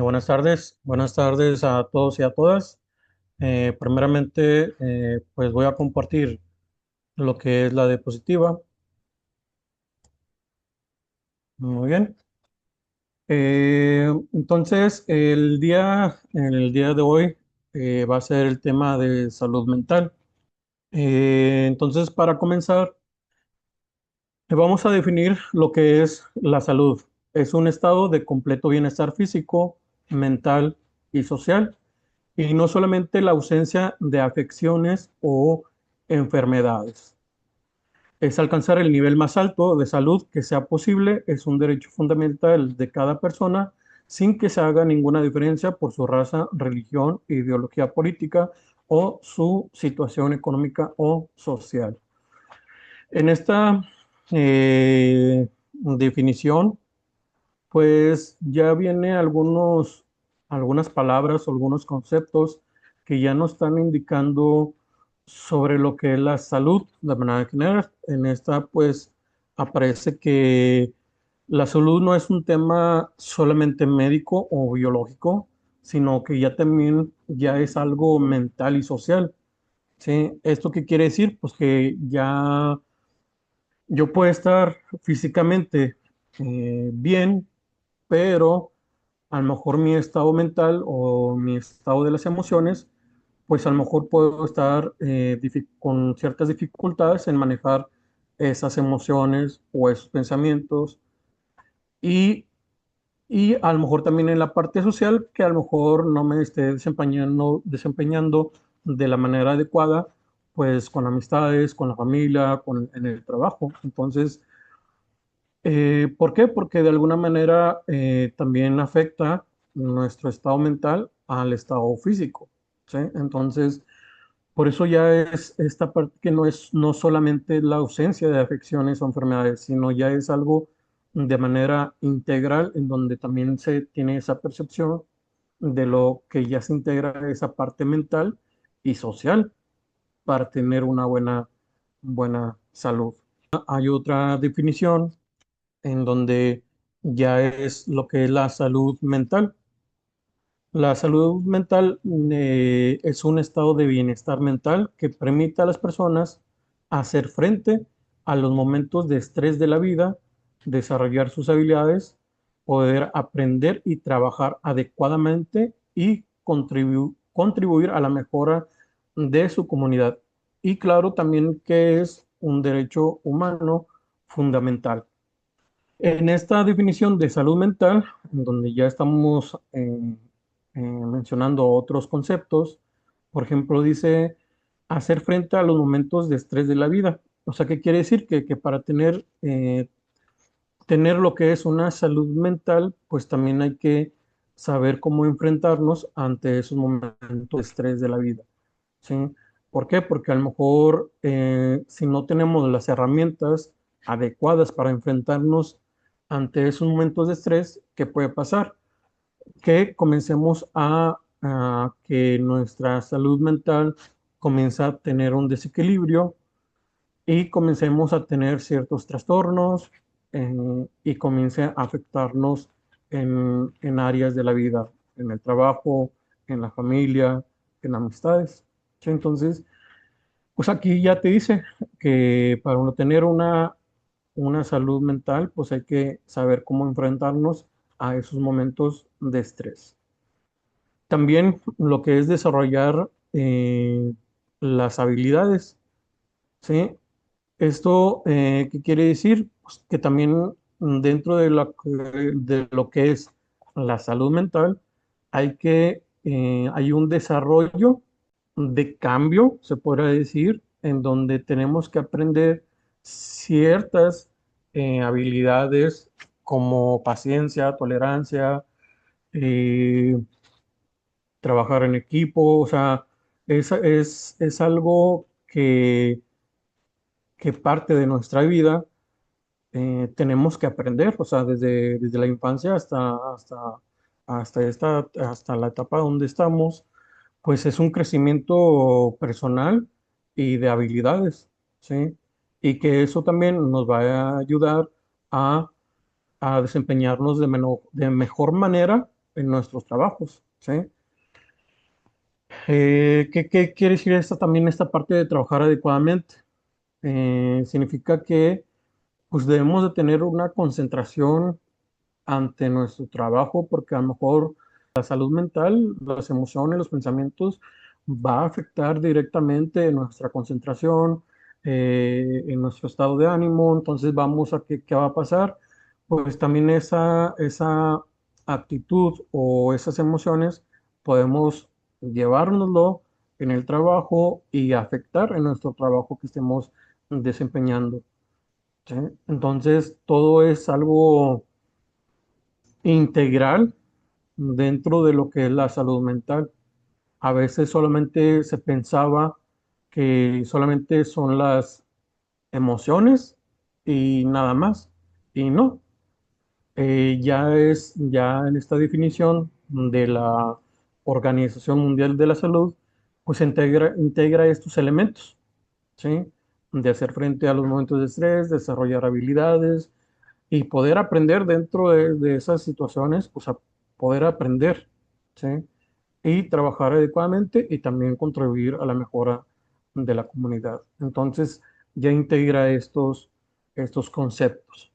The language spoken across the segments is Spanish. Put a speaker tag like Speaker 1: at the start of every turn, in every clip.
Speaker 1: Buenas tardes a todos y a todas. Primeramente, pues voy a compartir lo que es la diapositiva. Muy bien. Entonces, el día de hoy va a ser el tema de salud mental. Entonces, para comenzar, vamos a definir lo que es la salud. Es un estado de completo bienestar físico, mental y social. Y no solamente la ausencia de afecciones o enfermedades. Es alcanzar el nivel más alto de salud que sea posible, es un derecho fundamental de cada persona sin que se haga ninguna diferencia por su raza, religión, ideología política o su situación económica o social. En esta definición, pues ya viene algunas palabras o algunos conceptos que ya nos están indicando sobre lo que es la salud de manera general. En esta, pues, aparece que la salud no es un tema solamente médico o biológico, sino que ya también ya es algo mental y social. ¿Sí? ¿Esto qué quiere decir? Pues que ya yo puedo estar físicamente bien, pero a lo mejor mi estado mental o mi estado de las emociones, pues a lo mejor puedo estar con ciertas dificultades en manejar esas emociones o esos pensamientos y, y a lo mejor también en la parte social que a lo mejor no me esté desempeñando de la manera adecuada, pues con amistades, con la familia, en el trabajo. Entonces, ¿por qué? Porque de alguna manera también afecta nuestro estado mental al estado físico, ¿sí? Entonces, por eso ya es esta parte que no es no solamente la ausencia de afecciones o enfermedades, sino ya es algo de manera integral en donde también se tiene esa percepción de lo que ya se integra esa parte mental y social para tener una buena salud. Hay otra definición en donde ya es lo que es la salud mental. La salud mental es un estado de bienestar mental que permite a las personas hacer frente a los momentos de estrés de la vida, desarrollar sus habilidades, poder aprender y trabajar adecuadamente y contribuir a la mejora de su comunidad. Y claro, también que es un derecho humano fundamental. En esta definición de salud mental, en donde ya estamos mencionando otros conceptos, por ejemplo, dice hacer frente a los momentos de estrés de la vida. O sea, ¿qué quiere decir? Que para tener lo que es una salud mental, pues también hay que saber cómo enfrentarnos ante esos momentos de estrés de la vida. ¿Sí? ¿Por qué? Porque a lo mejor si no tenemos las herramientas adecuadas para enfrentarnos ante esos momentos de estrés, ¿qué puede pasar? Que comencemos a que nuestra salud mental comienza a tener un desequilibrio y comencemos a tener ciertos trastornos y comience a afectarnos en áreas de la vida, en el trabajo, en la familia, en amistades. ¿Sí? Entonces, pues aquí ya te dice que para uno tener una salud mental, pues hay que saber cómo enfrentarnos a esos momentos de estrés. También lo que es desarrollar las habilidades, ¿sí? Esto, ¿qué quiere decir? Pues que también dentro de lo que es la salud mental, hay un desarrollo de cambio, se podría decir, en donde tenemos que aprender ciertas habilidades como paciencia, tolerancia, eh, trabajar en equipo, o sea, es algo que parte de nuestra vida tenemos que aprender, o sea, desde la infancia hasta la etapa donde estamos, pues es un crecimiento personal y de habilidades, ¿sí? Y que eso también nos va a ayudar a, a desempeñarnos de mejor manera en nuestros trabajos, ¿sí? ¿Qué quiere decir también esta parte de trabajar adecuadamente? Significa que pues debemos de tener una concentración ante nuestro trabajo, porque a lo mejor la salud mental, las emociones, los pensamientos, va a afectar directamente en nuestra concentración, en nuestro estado de ánimo. Entonces vamos a qué va a pasar. Pues también esa actitud o esas emociones podemos llevárnoslo en el trabajo y afectar en nuestro trabajo que estemos desempeñando. ¿Sí? Entonces, todo es algo integral dentro de lo que es la salud mental. A veces solamente se pensaba que solamente son las emociones y nada más. Y no, ya en esta definición de la Organización Mundial de la Salud, pues integra estos elementos, ¿sí? De hacer frente a los momentos de estrés, desarrollar habilidades y poder aprender dentro de esas situaciones, pues a poder aprender, ¿sí? Y trabajar adecuadamente y también contribuir a la mejora de la comunidad. Entonces, ya integra estos conceptos.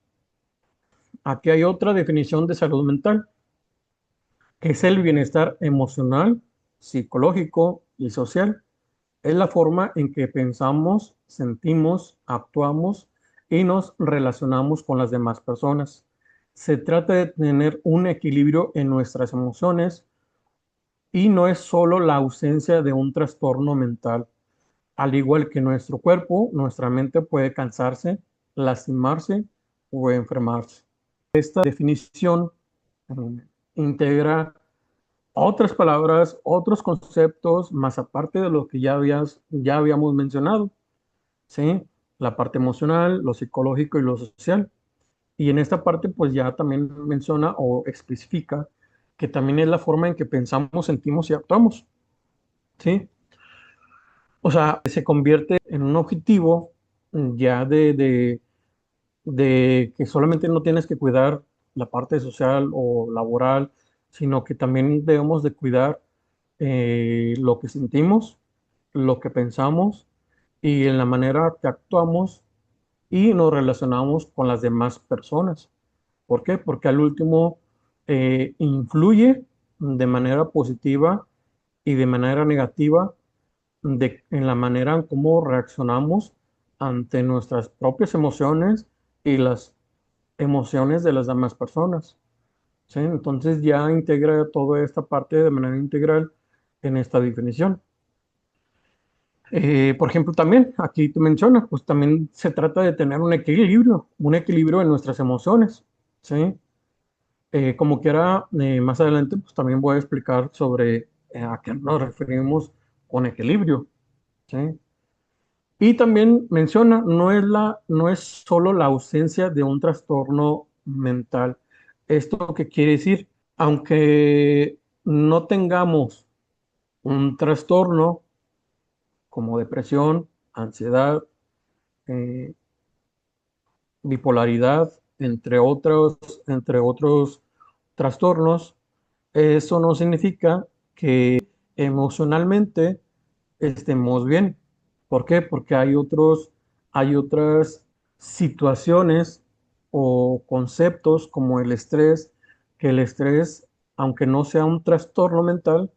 Speaker 1: Aquí hay otra definición de salud mental, que es el bienestar emocional, psicológico y social. Es la forma en que pensamos, sentimos, actuamos y nos relacionamos con las demás personas. Se trata de tener un equilibrio en nuestras emociones y no es solo la ausencia de un trastorno mental. Al igual que nuestro cuerpo, nuestra mente puede cansarse, lastimarse o enfermarse. Esta definición eh, integra otras palabras, otros conceptos, más aparte de lo que ya habíamos mencionado, ¿sí? La parte emocional, lo psicológico y lo social. Y en esta parte, pues ya también menciona o especifica que también es la forma en que pensamos, sentimos y actuamos, ¿sí? O sea, se convierte en un objetivo ya de que solamente no tienes que cuidar la parte social o laboral, sino que también debemos de cuidar lo que sentimos, lo que pensamos y en la manera que actuamos y nos relacionamos con las demás personas. ¿Por qué? Porque al último influye de manera positiva y de manera negativa en la manera en cómo reaccionamos ante nuestras propias emociones y las emociones de las demás personas. ¿Sí? Entonces ya integra toda esta parte de manera integral en esta definición. Por ejemplo, también aquí te menciona, pues también se trata de tener un equilibrio en nuestras emociones, ¿sí? Como quiera, más adelante, pues también voy a explicar sobre a qué nos referimos con equilibrio, ¿sí? Y también menciona, no es solo la ausencia de un trastorno mental. ¿Esto qué quiere decir? Aunque no tengamos un trastorno como depresión, ansiedad, eh, bipolaridad, entre otros trastornos, eso no significa que emocionalmente estemos bien. ¿Por qué? Porque hay otras situaciones o conceptos como el estrés, que el estrés, aunque no sea un trastorno mental,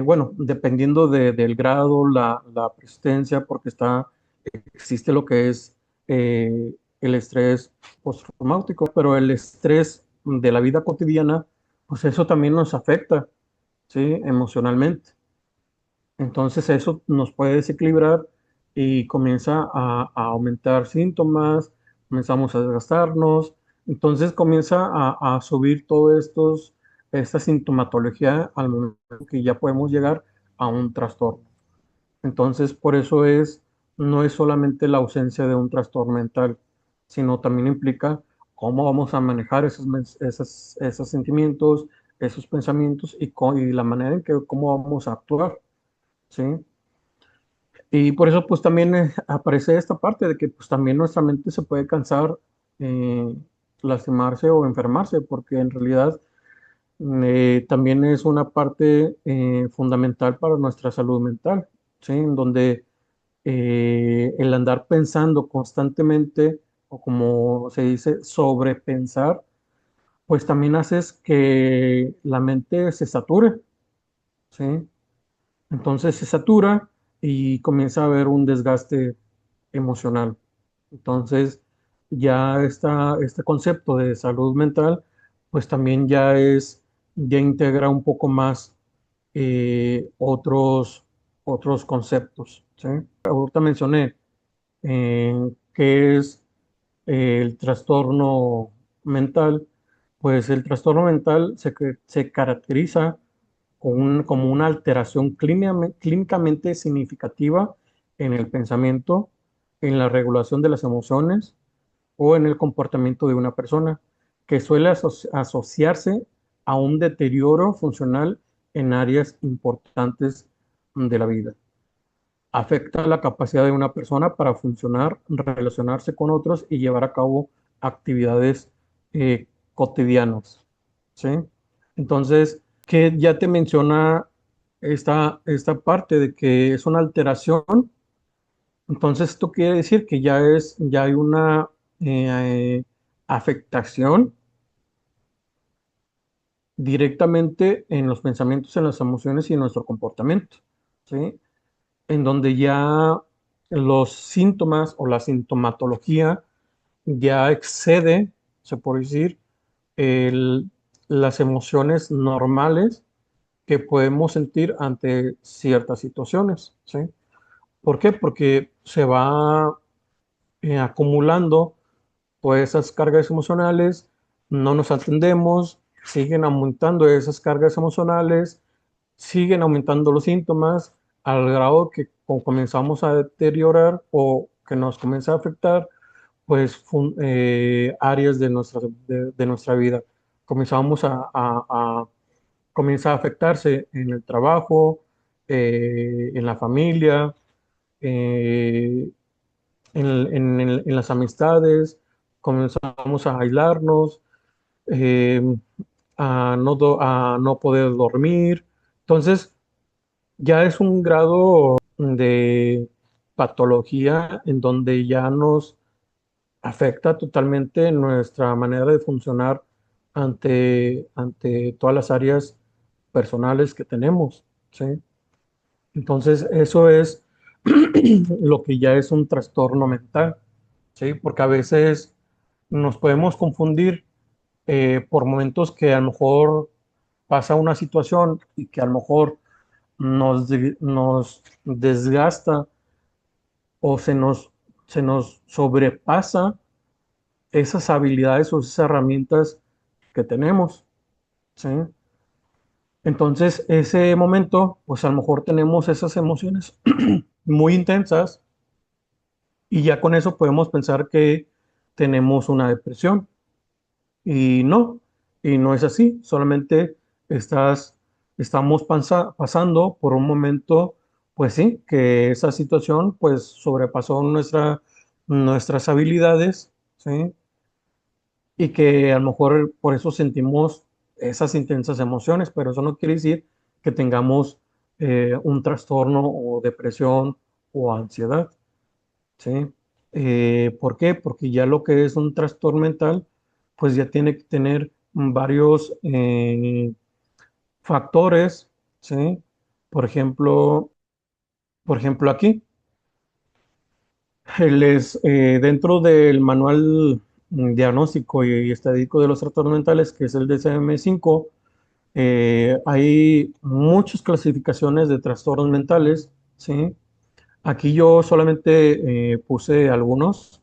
Speaker 1: bueno, dependiendo del grado, la persistencia, porque existe lo que es el estrés postraumático, pero el estrés de la vida cotidiana, pues eso también nos afecta, ¿sí? Emocionalmente. Entonces eso nos puede desequilibrar y comienza a aumentar síntomas, comenzamos a desgastarnos, entonces comienza a subir esta sintomatología al momento que ya podemos llegar a un trastorno. Entonces por eso no es solamente la ausencia de un trastorno mental, sino también implica cómo vamos a manejar esos sentimientos, esos pensamientos y la manera en que cómo vamos a actuar. ¿Sí? Y por eso pues también aparece esta parte de que pues también nuestra mente se puede cansar, eh, lastimarse o enfermarse, porque en realidad También es una parte fundamental para nuestra salud mental, ¿sí? En donde el andar pensando constantemente, o como se dice, sobrepensar, pues también haces que la mente se sature, ¿sí? Entonces se satura y comienza a haber un desgaste emocional. Entonces ya este concepto de salud mental, pues también ya integra un poco más otros conceptos, ¿sí? Ahorita mencioné qué es el trastorno mental. Pues el trastorno mental se caracteriza como una alteración clínicamente significativa en el pensamiento, en la regulación de las emociones o en el comportamiento de una persona, que suele asociarse a un deterioro funcional en áreas importantes de la vida. Afecta la capacidad de una persona para funcionar, relacionarse con otros y llevar a cabo actividades cotidianas, ¿sí? Entonces, que ya te menciona esta parte de que es una alteración. Entonces esto quiere decir que ya hay una afectación directamente en los pensamientos, en las emociones y en nuestro comportamiento, ¿sí? En donde ya los síntomas o la sintomatología ya excede, se puede decir, el- las emociones normales que podemos sentir ante ciertas situaciones, ¿sí? ¿Por qué? Porque se va acumulando pues esas cargas emocionales, no nos atendemos, siguen aumentando esas cargas emocionales, siguen aumentando los síntomas al grado que comenzamos a deteriorar o que nos comienza a afectar pues áreas de nuestra vida. Comenzamos comienza a afectarse en el trabajo, en la familia, eh, en las amistades, comenzamos a aislarnos, eh, a no poder dormir. Entonces, ya es un grado de patología en donde ya nos afecta totalmente nuestra manera de funcionar ante todas las áreas personales que tenemos, ¿sí? Entonces, eso es lo que ya es un trastorno mental, ¿sí? Porque a veces nos podemos confundir por momentos que a lo mejor pasa una situación y que a lo mejor nos desgasta o se nos sobrepasa esas habilidades o esas herramientas que tenemos, ¿sí? Entonces, ese momento, pues a lo mejor tenemos esas emociones muy intensas y ya con eso podemos pensar que tenemos una depresión. Y no, y no es así, solamente estás, estamos pasando por un momento, pues sí, que esa situación pues sobrepasó nuestras habilidades, ¿sí? Y que a lo mejor por eso sentimos esas intensas emociones, pero eso no quiere decir que tengamos un trastorno o depresión o ansiedad, ¿sí? ¿Por qué? Porque ya lo que es un trastorno mental, pues ya tiene que tener varios factores, ¿sí? Por ejemplo, por ejemplo aquí, dentro del manual diagnóstico y estadístico de los trastornos mentales, que es el DSM-5, hay muchas clasificaciones de trastornos mentales, ¿sí? Aquí yo solamente puse algunos,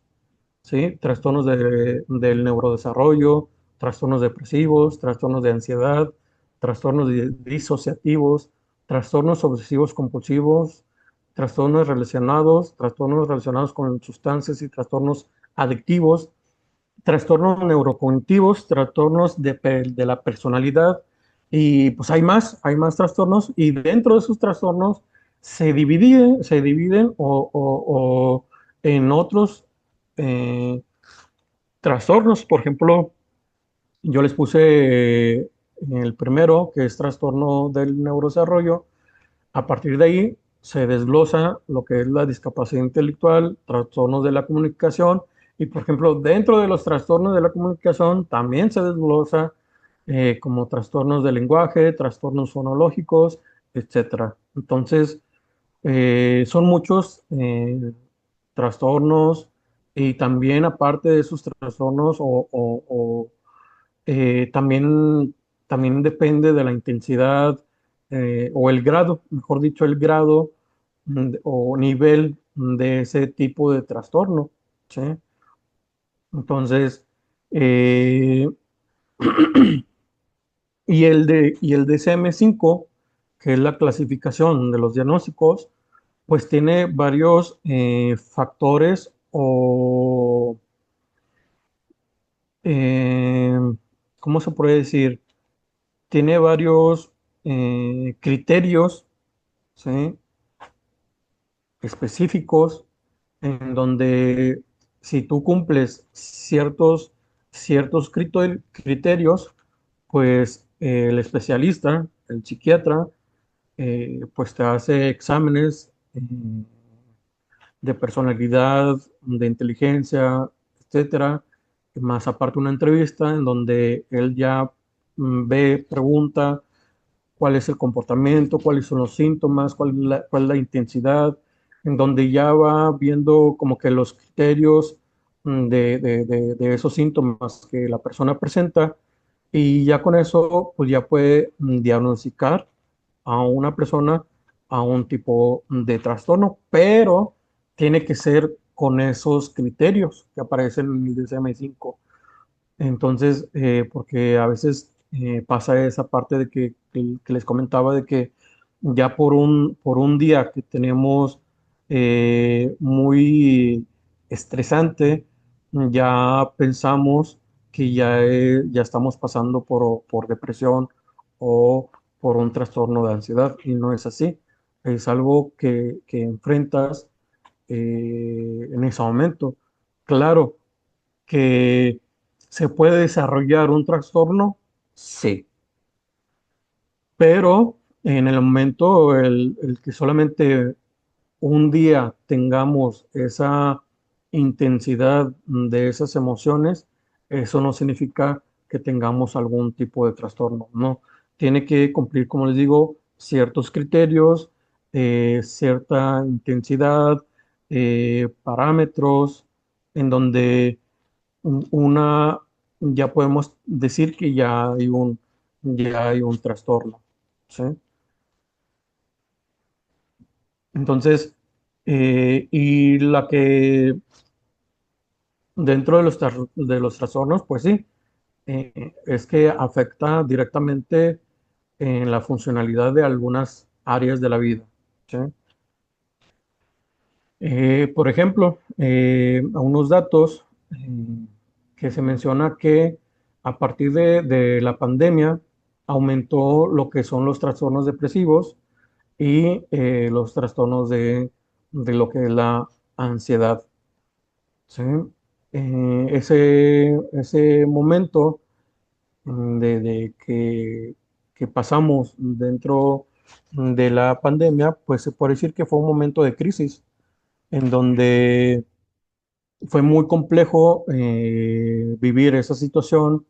Speaker 1: ¿sí? Trastornos del neurodesarrollo, trastornos depresivos, trastornos de ansiedad, trastornos disociativos, trastornos obsesivos compulsivos, trastornos relacionados con sustancias y trastornos adictivos, trastornos neurocognitivos, trastornos de la personalidad y pues hay más trastornos y dentro de esos trastornos se dividen o en otros eh, trastornos. Por ejemplo, yo les puse el primero, que es trastorno del neurodesarrollo. A partir de ahí se desglosa lo que es la discapacidad intelectual, trastornos de la comunicación y, por ejemplo, dentro de los trastornos de la comunicación también se desglosa como trastornos del lenguaje, trastornos fonológicos, etcétera. Entonces, son muchos trastornos y también aparte de esos trastornos también, también depende de la intensidad o el grado, mejor dicho, el grado o nivel de ese tipo de trastorno, ¿sí? Entonces, eh, y el DSM-5, que es la clasificación de los diagnósticos, pues tiene varios factores o, eh, ¿cómo se puede decir? Tiene varios criterios, ¿sí? Específicos en donde si tú cumples ciertos criterios, pues el especialista, el psiquiatra, pues te hace exámenes de personalidad, de inteligencia, etcétera, más aparte una entrevista en donde él ya ve, pregunta cuál es el comportamiento, cuáles son los síntomas, cuál es la intensidad, en donde ya va viendo como que los criterios de esos síntomas que la persona presenta y ya con eso pues ya puede diagnosticar a una persona a un tipo de trastorno, pero tiene que ser con esos criterios que aparecen en el DSM-5. Entonces, porque a veces pasa esa parte de que les comentaba de que ya por un día que tenemos muy estresante, ya pensamos que ya estamos pasando por depresión o por un trastorno de ansiedad y no es así. Es algo que enfrentas en ese momento. Claro que se puede desarrollar un trastorno, sí, pero en el momento el que solamente un día tengamos esa intensidad de esas emociones, eso no significa que tengamos algún tipo de trastorno, no. Tiene que cumplir, como les digo, ciertos criterios, cierta intensidad, parámetros, en donde una, ya podemos decir que ya hay un trastorno, ¿sí? Entonces, y la que dentro de de los trastornos, pues sí, es que afecta directamente en la funcionalidad de algunas áreas de la vida, ¿sí? Por ejemplo, a unos datos que se menciona que a partir de la pandemia aumentó lo que son los trastornos depresivos y los trastornos de lo que es la ansiedad, ¿sí? Ese momento que pasamos dentro de la pandemia, pues se puede decir que fue un momento de crisis en donde fue muy complejo vivir esa situación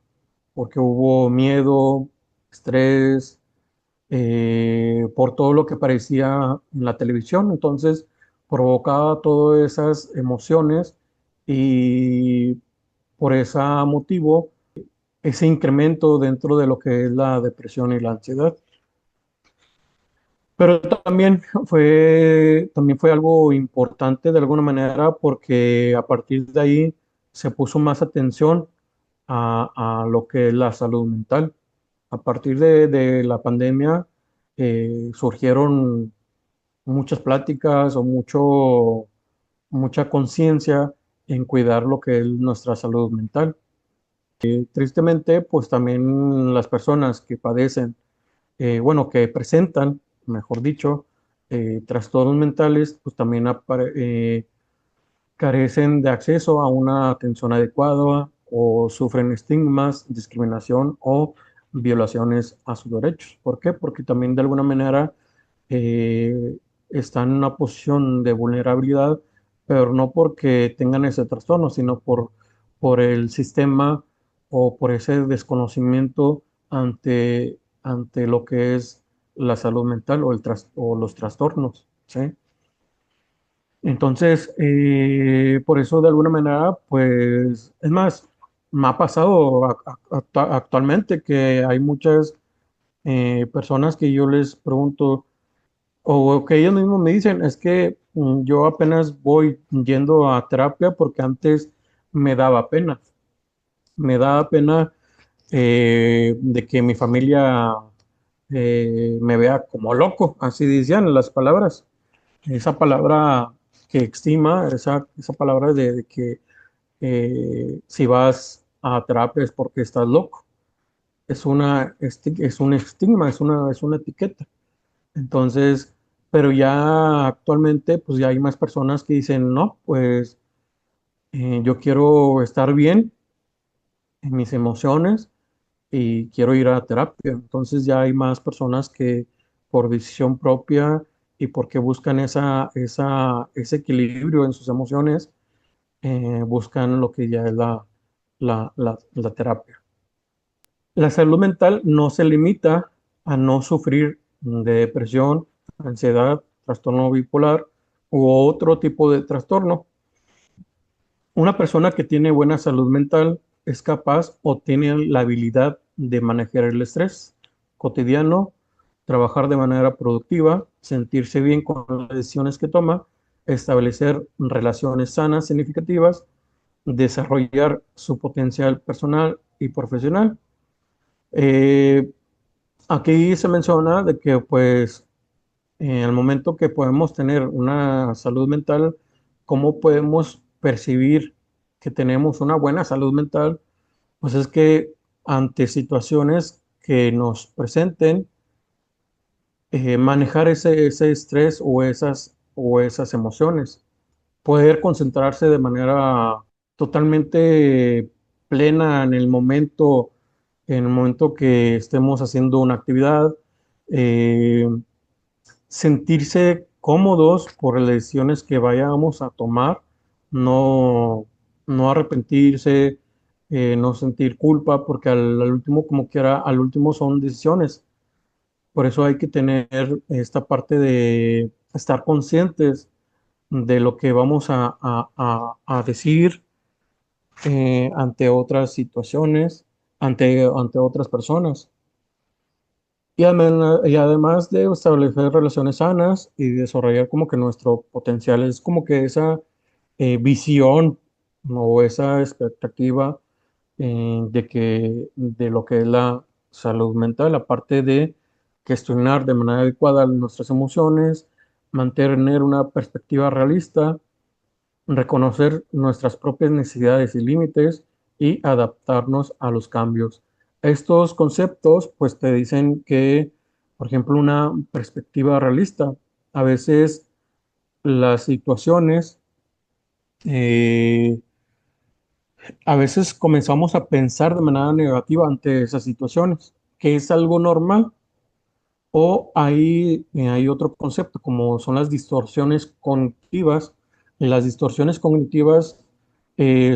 Speaker 1: porque hubo miedo, estrés, por todo lo que aparecía en la televisión. Entonces provocaba todas esas emociones y por ese motivo ese incremento dentro de lo que es la depresión y la ansiedad. Pero también fue algo importante de alguna manera porque a partir de ahí se puso más atención a lo que es la salud mental. A partir de la pandemia surgieron muchas pláticas o mucha conciencia en cuidar lo que es nuestra salud mental. Tristemente, pues también las personas que padecen, bueno, que presentan, mejor dicho, trastornos mentales, pues también carecen de acceso a una atención adecuada o sufren estigmas, discriminación o violaciones a sus derechos. ¿Por qué? Porque también de alguna manera eh, están en una posición de vulnerabilidad, pero no porque tengan ese trastorno, sino por el sistema o por ese desconocimiento ante lo que es la salud mental o los trastornos, ¿sí? Entonces, por eso de alguna manera, pues, es más, me ha pasado actualmente que hay muchas personas que yo les pregunto, o que ellos mismos me dicen, es que yo apenas voy yendo a terapia porque antes me daba pena, me daba pena de que mi familia me vea como loco, así decían las palabras. Esa palabra que estima, esa palabra de que si vas a terapia es porque estás loco. Es un estigma, es una etiqueta. Entonces, pero ya actualmente, pues ya hay más personas que dicen, no, pues yo quiero estar bien en mis emociones y quiero ir a terapia. Entonces ya hay más personas que por decisión propia y porque buscan ese equilibrio en sus emociones, buscan lo que ya es la terapia. La salud mental no se limita a no sufrir de depresión, ansiedad, trastorno bipolar u otro tipo de trastorno. Una persona que tiene buena salud mental es capaz o tiene la habilidad de manejar el estrés cotidiano, trabajar de manera productiva, sentirse bien con las decisiones que toma, establecer relaciones sanas, significativas, desarrollar su potencial personal y profesional. Eh, Aquí se menciona de que pues en el momento que podemos tener una salud mental, ¿cómo podemos percibir que tenemos una buena salud mental? Pues es que ante situaciones que nos presenten, manejar ese estrés o esas emociones, poder concentrarse de manera totalmente plena en el momento que estemos haciendo una actividad, eh, sentirse cómodos por las decisiones que vayamos a tomar, no, no arrepentirse, no sentir culpa, porque al último, como quiera, al último son decisiones. Por eso hay que tener esta parte de estar conscientes de lo que vamos a decir ante otras situaciones, ante otras personas. Y además de establecer relaciones sanas y desarrollar como que nuestro potencial, es como que esa visión o esa expectativa de lo que es la salud mental, aparte de gestionar de manera adecuada nuestras emociones, mantener una perspectiva realista, reconocer nuestras propias necesidades y límites y adaptarnos a los cambios. Estos conceptos pues te dicen que, por ejemplo, una perspectiva realista, a veces las situaciones, eh, a veces comenzamos a pensar de manera negativa ante esas situaciones, que es algo normal. O hay otro concepto, como son las distorsiones cognitivas. Las distorsiones cognitivas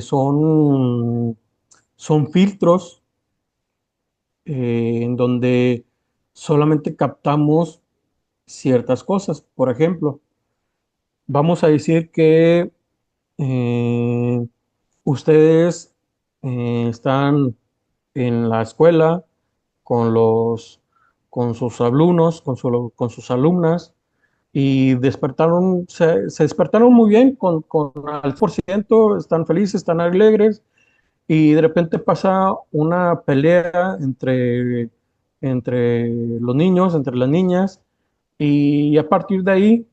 Speaker 1: son filtros en donde solamente captamos ciertas cosas. Por ejemplo, vamos a decir que eh, ustedes están en la escuela con con sus alumnos, con sus alumnas, y se despertaron muy bien, con al por ciento, están felices, están alegres, y de repente pasa una pelea entre los niños, entre las niñas, y a partir de ahí,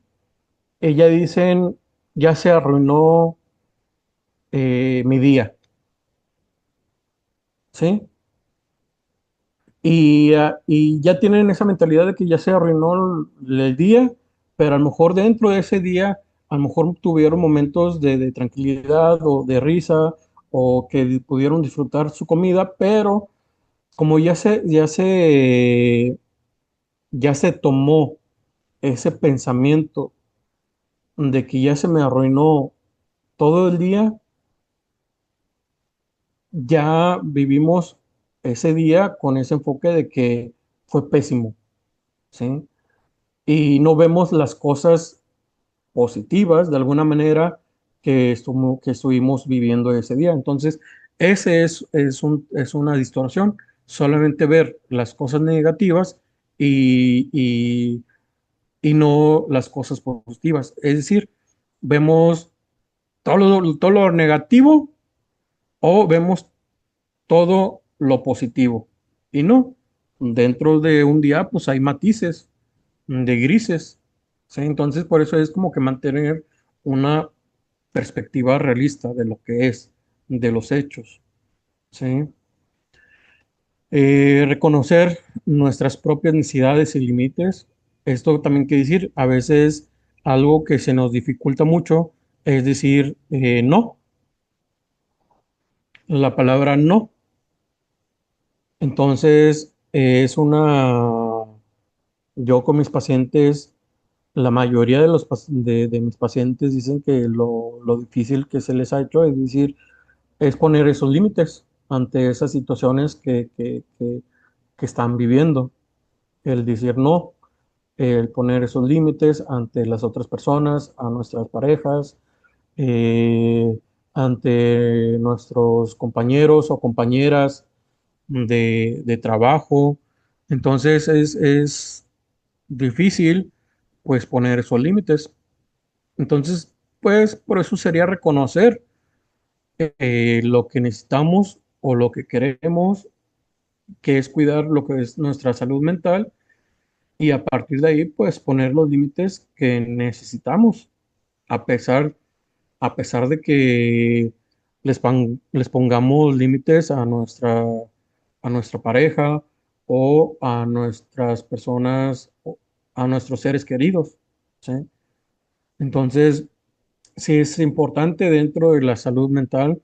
Speaker 1: ellas dicen, ya se arruinó mi día, ¿sí? Y ya tienen esa mentalidad de que ya se arruinó el día, pero a lo mejor dentro de ese día, a lo mejor tuvieron momentos de tranquilidad o de risa o que pudieron disfrutar su comida, pero como ya se tomó ese pensamiento de que ya se me arruinó todo el día, ya vivimos ese día con ese enfoque de que fue pésimo, ¿sí? Y no vemos las cosas positivas de alguna manera que estuvimos viviendo ese día. Entonces, es una distorsión, solamente ver las cosas negativas y, y, y no las cosas positivas. Es decir, vemos todo lo negativo o vemos todo lo positivo. Y no, dentro de un día pues hay matices de grises, ¿sí? Entonces por eso es como que mantener una perspectiva realista de lo que es, de los hechos, ¿sí? Reconocer nuestras propias necesidades y límites. Esto también quiere decir, a veces algo que se nos dificulta mucho es decir no, la palabra no. Entonces, yo con mis pacientes, la mayoría de mis pacientes dicen que lo difícil que se les ha hecho es decir, es poner esos límites ante esas situaciones que están viviendo. El decir no, el poner esos límites ante las otras personas, a nuestras parejas, eh, ante nuestros compañeros o compañeras de trabajo. Entonces es difícil pues poner esos límites. Entonces, pues por eso sería reconocer lo que necesitamos o lo que queremos, que es cuidar lo que es nuestra salud mental y a partir de ahí pues poner los límites que necesitamos, a pesar, a pesar de que les pongamos límites a nuestra pareja o a nuestras personas, a nuestros seres queridos, ¿sí? Entonces, sí es importante dentro de la salud mental,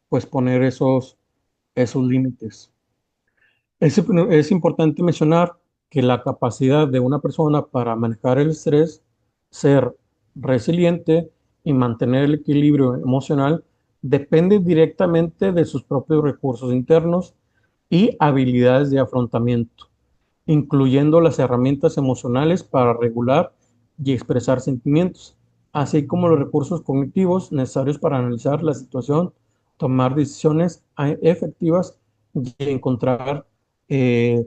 Speaker 1: pues poner esos límites. Es importante mencionar que la capacidad de una persona para manejar el estrés, ser resiliente y mantener el equilibrio emocional depende directamente de sus propios recursos internos y habilidades de afrontamiento, incluyendo las herramientas emocionales para regular y expresar sentimientos, así como los recursos cognitivos necesarios para analizar la situación, tomar decisiones efectivas y encontrar eh,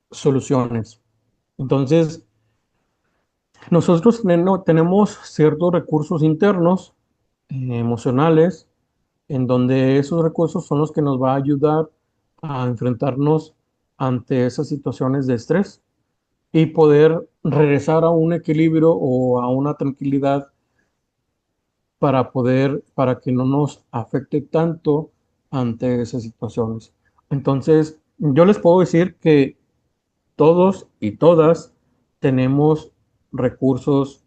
Speaker 1: soluciones. Entonces, nosotros tenemos ciertos recursos internos, emocionales, en donde esos recursos son los que nos va a ayudar a enfrentarnos ante esas situaciones de estrés y poder regresar a un equilibrio o a una tranquilidad para que no nos afecte tanto ante esas situaciones. Entonces, yo les puedo decir que todos y todas tenemos recursos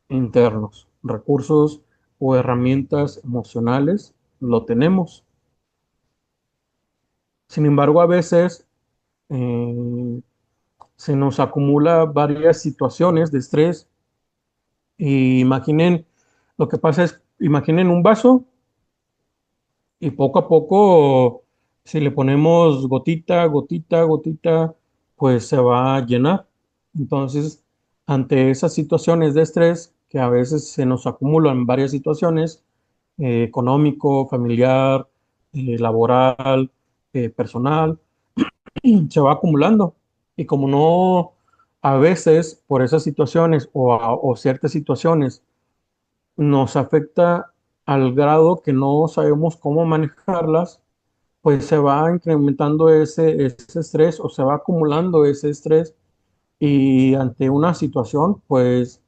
Speaker 1: internos, recursos o herramientas emocionales, lo tenemos. Sin embargo, a veces eh, se nos acumula varias situaciones de estrés. Y imaginen, lo que pasa es, imaginen un vaso y poco a poco, si le ponemos gotita, gotita, gotita, pues se va a llenar. Entonces, ante esas situaciones de estrés, que a veces se nos acumulan varias situaciones, económico, familiar, laboral, personal, se va acumulando. Y como no, a veces por esas situaciones o ciertas situaciones nos afecta al grado que no sabemos cómo manejarlas, pues se va incrementando ese estrés o se va acumulando ese estrés y ante una situación, pues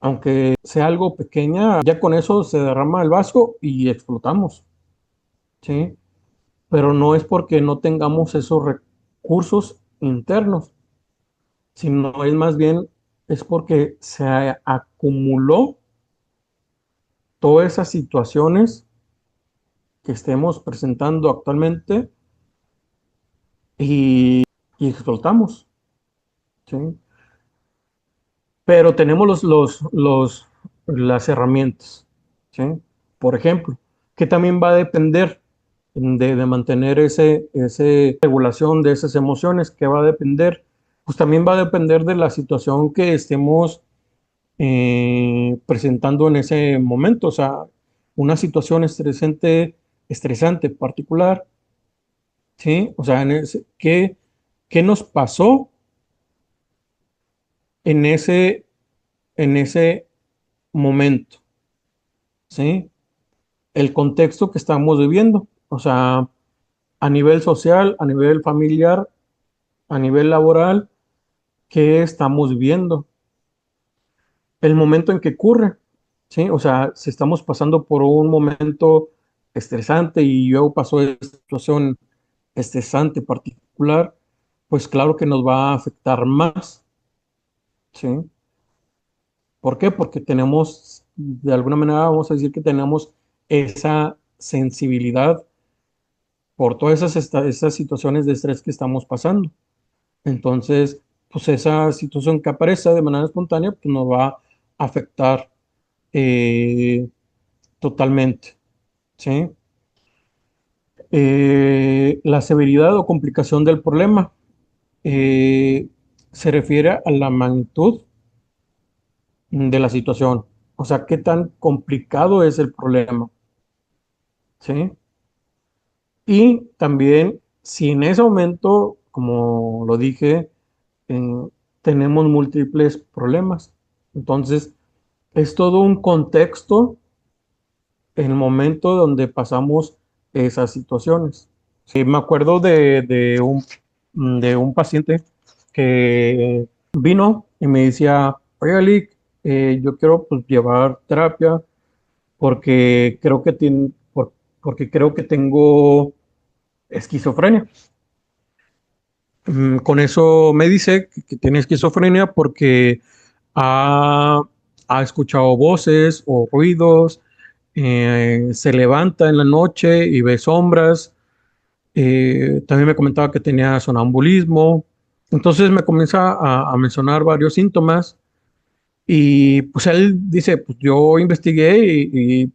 Speaker 1: aunque sea algo pequeña, ya con eso se derrama el vaso y explotamos, ¿sí? Pero no es porque no tengamos esos recursos internos, sino es más bien es porque se acumuló todas esas situaciones que estemos presentando actualmente y, y explotamos, ¿sí? Pero tenemos las herramientas, ¿sí? Por ejemplo, que también va a depender de mantener ese regulación de esas emociones, que va a depender, pues también va a depender de la situación que estemos presentando en ese momento, o sea, una situación estresante particular, ¿sí? O sea, ¿qué nos pasó en ese momento? ¿Sí? El contexto que estamos viviendo, o sea, a nivel social, a nivel familiar, a nivel laboral, ¿qué estamos viviendo? El momento en que ocurre, ¿sí? O sea, si estamos pasando por un momento estresante y luego pasó esta situación estresante particular, pues claro que nos va a afectar más, ¿sí? ¿Por qué? Porque tenemos, de alguna manera, vamos a decir que tenemos esa sensibilidad por todas esas situaciones de estrés que estamos pasando. Entonces, pues esa situación que aparece de manera espontánea, pues nos va a afectar eh, totalmente, ¿sí? La severidad o complicación del problema eh, se refiere a la magnitud de la situación, o sea, qué tan complicado es el problema, ¿sí? Y también si en ese momento, como lo dije, eh, tenemos múltiples problemas. Entonces, es todo un contexto en el momento donde pasamos esas situaciones. Sí, me acuerdo de un paciente que vino y me decía, oye, Ali, yo quiero pues, llevar terapia porque creo que, porque creo que tengo esquizofrenia. Con eso me dice que tiene esquizofrenia porque ha, ha escuchado voces o ruidos, se levanta en la noche y ve sombras. También me comentaba que tenía sonambulismo. Entonces me comienza a mencionar varios síntomas y pues él dice, pues yo investigué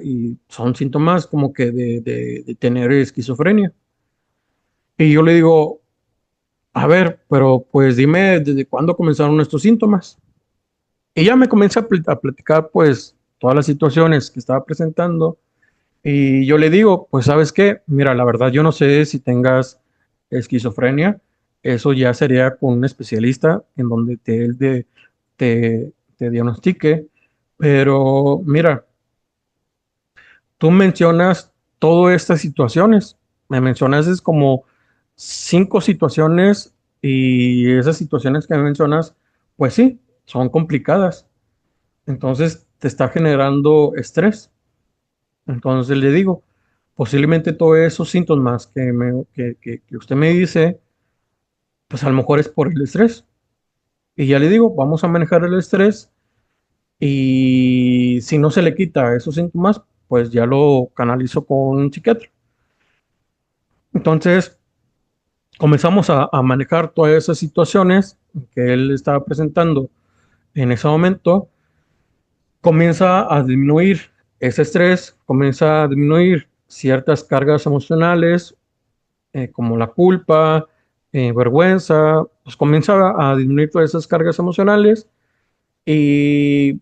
Speaker 1: y son síntomas como que de tener esquizofrenia. Y yo le digo, a ver, pero pues dime desde cuándo comenzaron estos síntomas. Y ya me comienza a platicar pues todas las situaciones que estaba presentando y yo le digo, pues sabes qué, mira, la verdad yo no sé si tengas esquizofrenia, eso ya sería con un especialista en donde te diagnostique, pero mira, tú mencionas todas estas situaciones, me mencionas es como 5 situaciones y esas situaciones que me mencionas, pues sí, son complicadas. Entonces te está generando estrés. Entonces le digo, posiblemente todos esos síntomas que usted me dice, pues a lo mejor es por el estrés. Y ya le digo, vamos a manejar el estrés y si no se le quita esos síntomas, pues ya lo canalizo con un psiquiatra. Entonces comenzamos a manejar todas esas situaciones que él estaba presentando en ese momento, comienza a disminuir ese estrés, comienza a disminuir ciertas cargas emocionales como la culpa, vergüenza, pues comienza a disminuir todas esas cargas emocionales y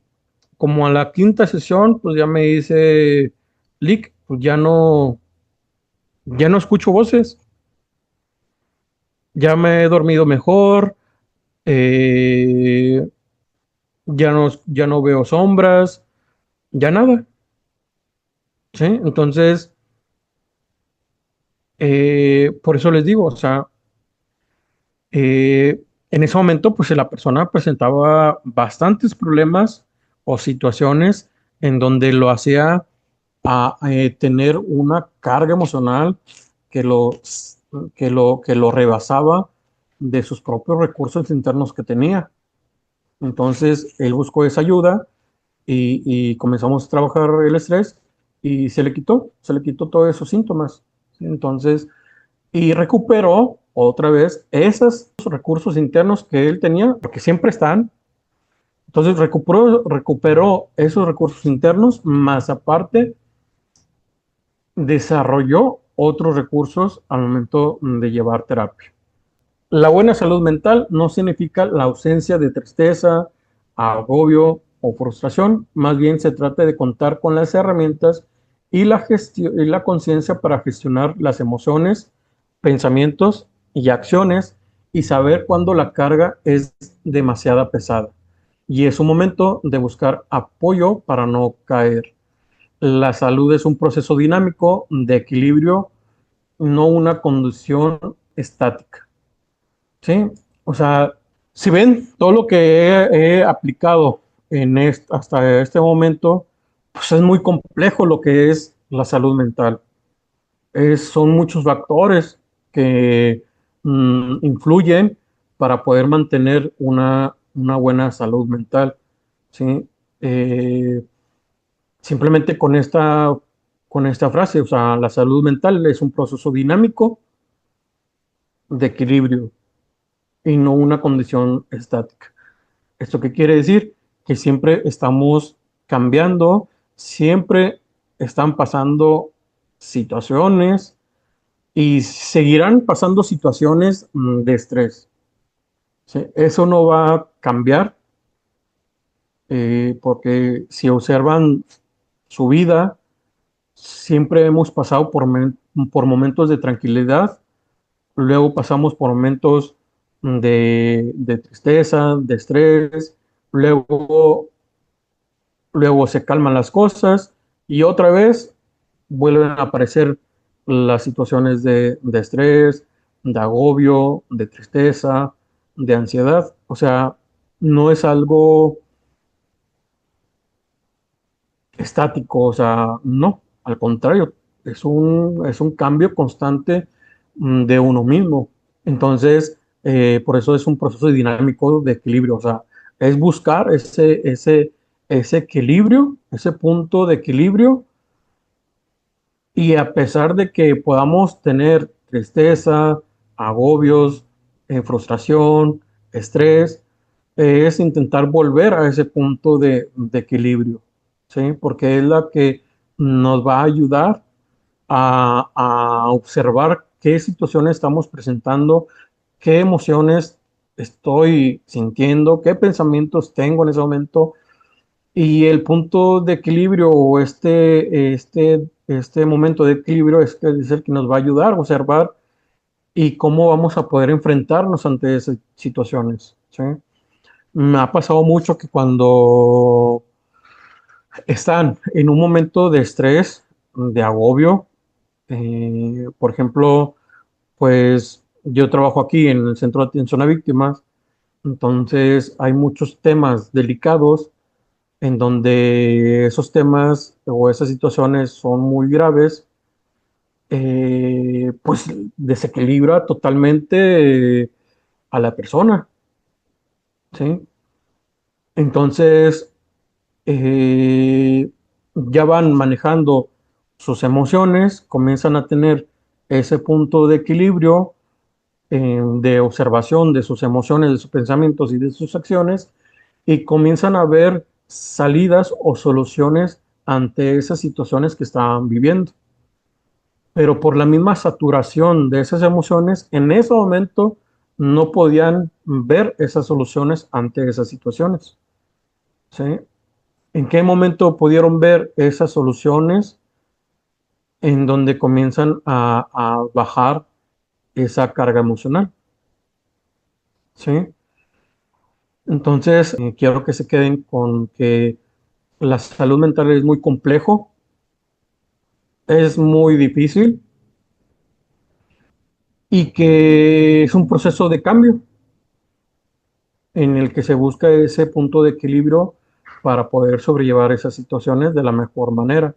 Speaker 1: como a la quinta sesión, pues ya me dice, Lick, pues ya no escucho voces, ya me he dormido mejor, eh, ya no veo sombras, ya nada, ¿sí? Entonces, por eso les digo, o sea, en ese momento, pues la persona presentaba bastantes problemas o situaciones en donde lo hacía a tener una carga emocional que lo rebasaba de sus propios recursos internos que tenía. Entonces, él buscó esa ayuda y comenzamos a trabajar el estrés y se le quitó todos esos síntomas. ¿Sí? Entonces, y recuperó otra vez esos recursos internos que él tenía, porque siempre están. Entonces recuperó esos recursos internos, más aparte desarrolló otros recursos al momento de llevar terapia. La buena salud mental no significa la ausencia de tristeza, agobio o frustración, más bien se trata de contar con las herramientas y la conciencia para gestionar las emociones, pensamientos y acciones y saber cuándo la carga es demasiado pesada. Y es un momento de buscar apoyo para no caer. La salud es un proceso dinámico de equilibrio, no una condición estática. ¿Sí? O sea, si ven todo lo que he aplicado hasta este momento, pues es muy complejo lo que es la salud mental. Son muchos factores que influyen para poder mantener una buena salud mental. ¿Sí? Eh, Simplemente con esta frase, o sea, la salud mental es un proceso dinámico de equilibrio y no una condición estática. ¿Esto qué quiere decir? Que siempre estamos cambiando, siempre están pasando situaciones y seguirán pasando situaciones de estrés. ¿Sí? Eso no va a cambiar porque si observan su vida, siempre hemos pasado por momentos de tranquilidad, luego pasamos por momentos de tristeza, de estrés, luego se calman las cosas y otra vez vuelven a aparecer las situaciones de estrés, de agobio, de tristeza, de ansiedad. O sea, no es algo estático, o sea, no, al contrario, es un cambio constante de uno mismo. Entonces, por eso es un proceso dinámico de equilibrio, o sea, es buscar ese equilibrio, ese punto de equilibrio, y a pesar de que podamos tener tristeza, agobios, frustración, estrés, es intentar volver a ese punto de equilibrio, ¿sí? Porque es la que nos va a ayudar a observar qué situaciones estamos presentando, qué emociones estoy sintiendo, qué pensamientos tengo en ese momento y el punto de equilibrio o este momento de equilibrio es el que nos va a ayudar a observar y cómo vamos a poder enfrentarnos ante esas situaciones, ¿sí? Me ha pasado mucho que cuando están en un momento de estrés, de agobio, por ejemplo, pues yo trabajo aquí en el Centro de Atención a Víctimas, entonces hay muchos temas delicados en donde esos temas o esas situaciones son muy graves, pues desequilibra totalmente a la persona, ¿sí? Entonces, ya van manejando sus emociones, comienzan a tener ese punto de equilibrio, de observación de sus emociones, de sus pensamientos y de sus acciones, y comienzan a ver salidas o soluciones ante esas situaciones que estaban viviendo. Pero por la misma saturación de esas emociones, en ese momento no podían ver esas soluciones ante esas situaciones, ¿sí? ¿En qué momento pudieron ver esas soluciones? En donde comienzan a bajar esa carga emocional, ¿sí? Entonces, quiero que se queden con que la salud mental es muy complejo, es muy difícil y que es un proceso de cambio en el que se busca ese punto de equilibrio para poder sobrellevar esas situaciones de la mejor manera,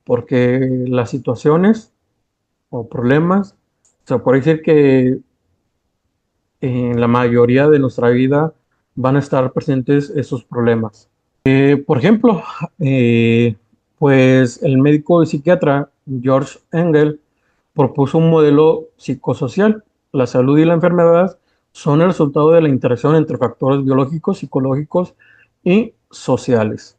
Speaker 1: porque las situaciones o problemas, se puede decir que en la mayoría de nuestra vida van a estar presentes esos problemas. Por ejemplo, eh, pues el médico y psiquiatra George Engel propuso un modelo psicosocial la salud y la enfermedad son el resultado de la interacción entre factores biológicos, psicológicos y sociales.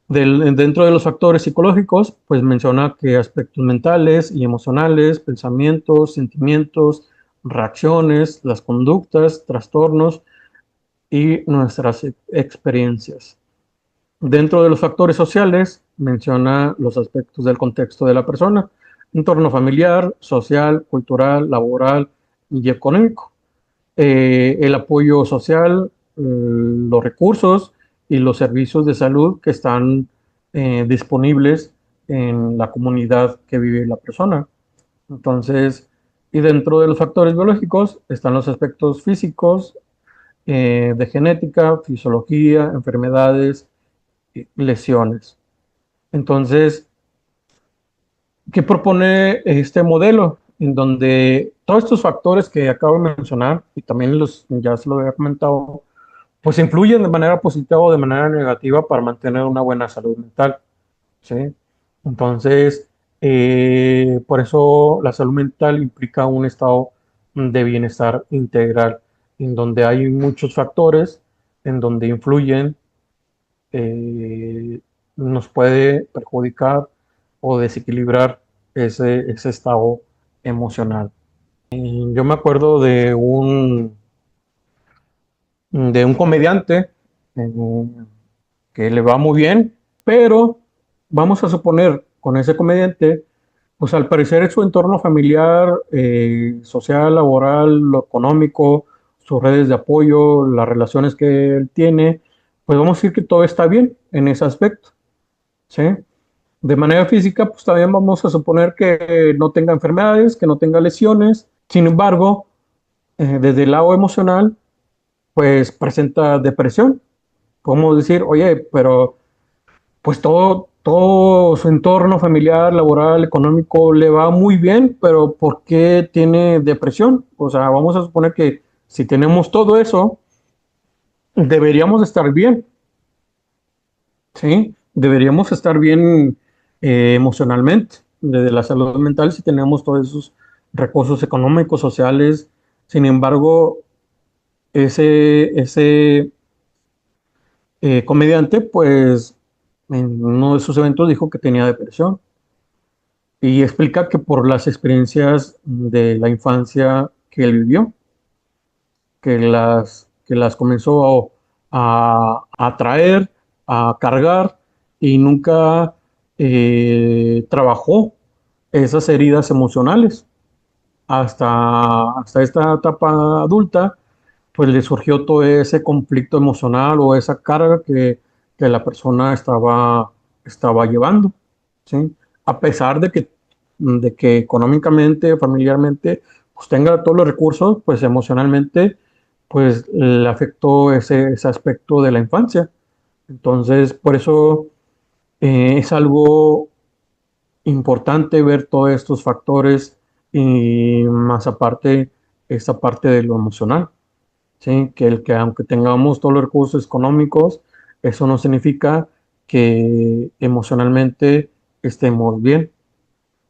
Speaker 1: Dentro de los factores psicológicos, pues menciona que aspectos mentales y emocionales, pensamientos, sentimientos, reacciones, las conductas, trastornos y nuestras experiencias. Dentro de los factores sociales, menciona los aspectos del contexto de la persona, entorno familiar, social, cultural, laboral y económico. El apoyo social, los recursos y los servicios de salud que están disponibles en la comunidad que vive la persona. Entonces, y dentro de los factores biológicos están los aspectos físicos, de genética, fisiología, enfermedades, lesiones. Entonces, ¿qué propone este modelo? En donde todos estos factores que acabo de mencionar, y también ya se lo había comentado, pues influyen de manera positiva o de manera negativa para mantener una buena salud mental, ¿sí? Entonces, por eso la salud mental implica un estado de bienestar integral, en donde hay muchos factores, en donde influyen, eh, nos puede perjudicar o desequilibrar ese estado emocional. Yo me acuerdo de un comediante, eh, que le va muy bien, pero vamos a suponer con ese comediante, pues al parecer en su entorno familiar, social, laboral, lo económico, sus redes de apoyo, las relaciones que él tiene, pues vamos a decir que todo está bien en ese aspecto, ¿sí? De manera física, pues también vamos a suponer que no tenga enfermedades, que no tenga lesiones. Sin embargo, desde el lado emocional, pues presenta depresión. Podemos decir, oye, pero pues todo su entorno familiar, laboral, económico le va muy bien, pero ¿por qué tiene depresión? O sea, vamos a suponer que si tenemos todo eso, deberíamos estar bien, ¿sí? Deberíamos estar bien, emocionalmente, desde la salud mental, si tenemos todos esos recursos económicos, sociales. Sin embargo, ese comediante, pues en uno de sus eventos dijo que tenía depresión y explica que por las experiencias de la infancia que él vivió, que las comenzó a traer, a cargar y nunca trabajó esas heridas emocionales. Hasta esta etapa adulta, pues le surgió todo ese conflicto emocional o esa carga que la persona estaba llevando, ¿sí? A pesar de que económicamente, familiarmente, pues tenga todos los recursos, pues emocionalmente, pues le afectó ese aspecto de la infancia. Entonces, por eso, es algo importante ver todos estos factores y más aparte esta parte de lo emocional, ¿sí? Que aunque tengamos todos los recursos económicos, eso no significa que emocionalmente estemos bien.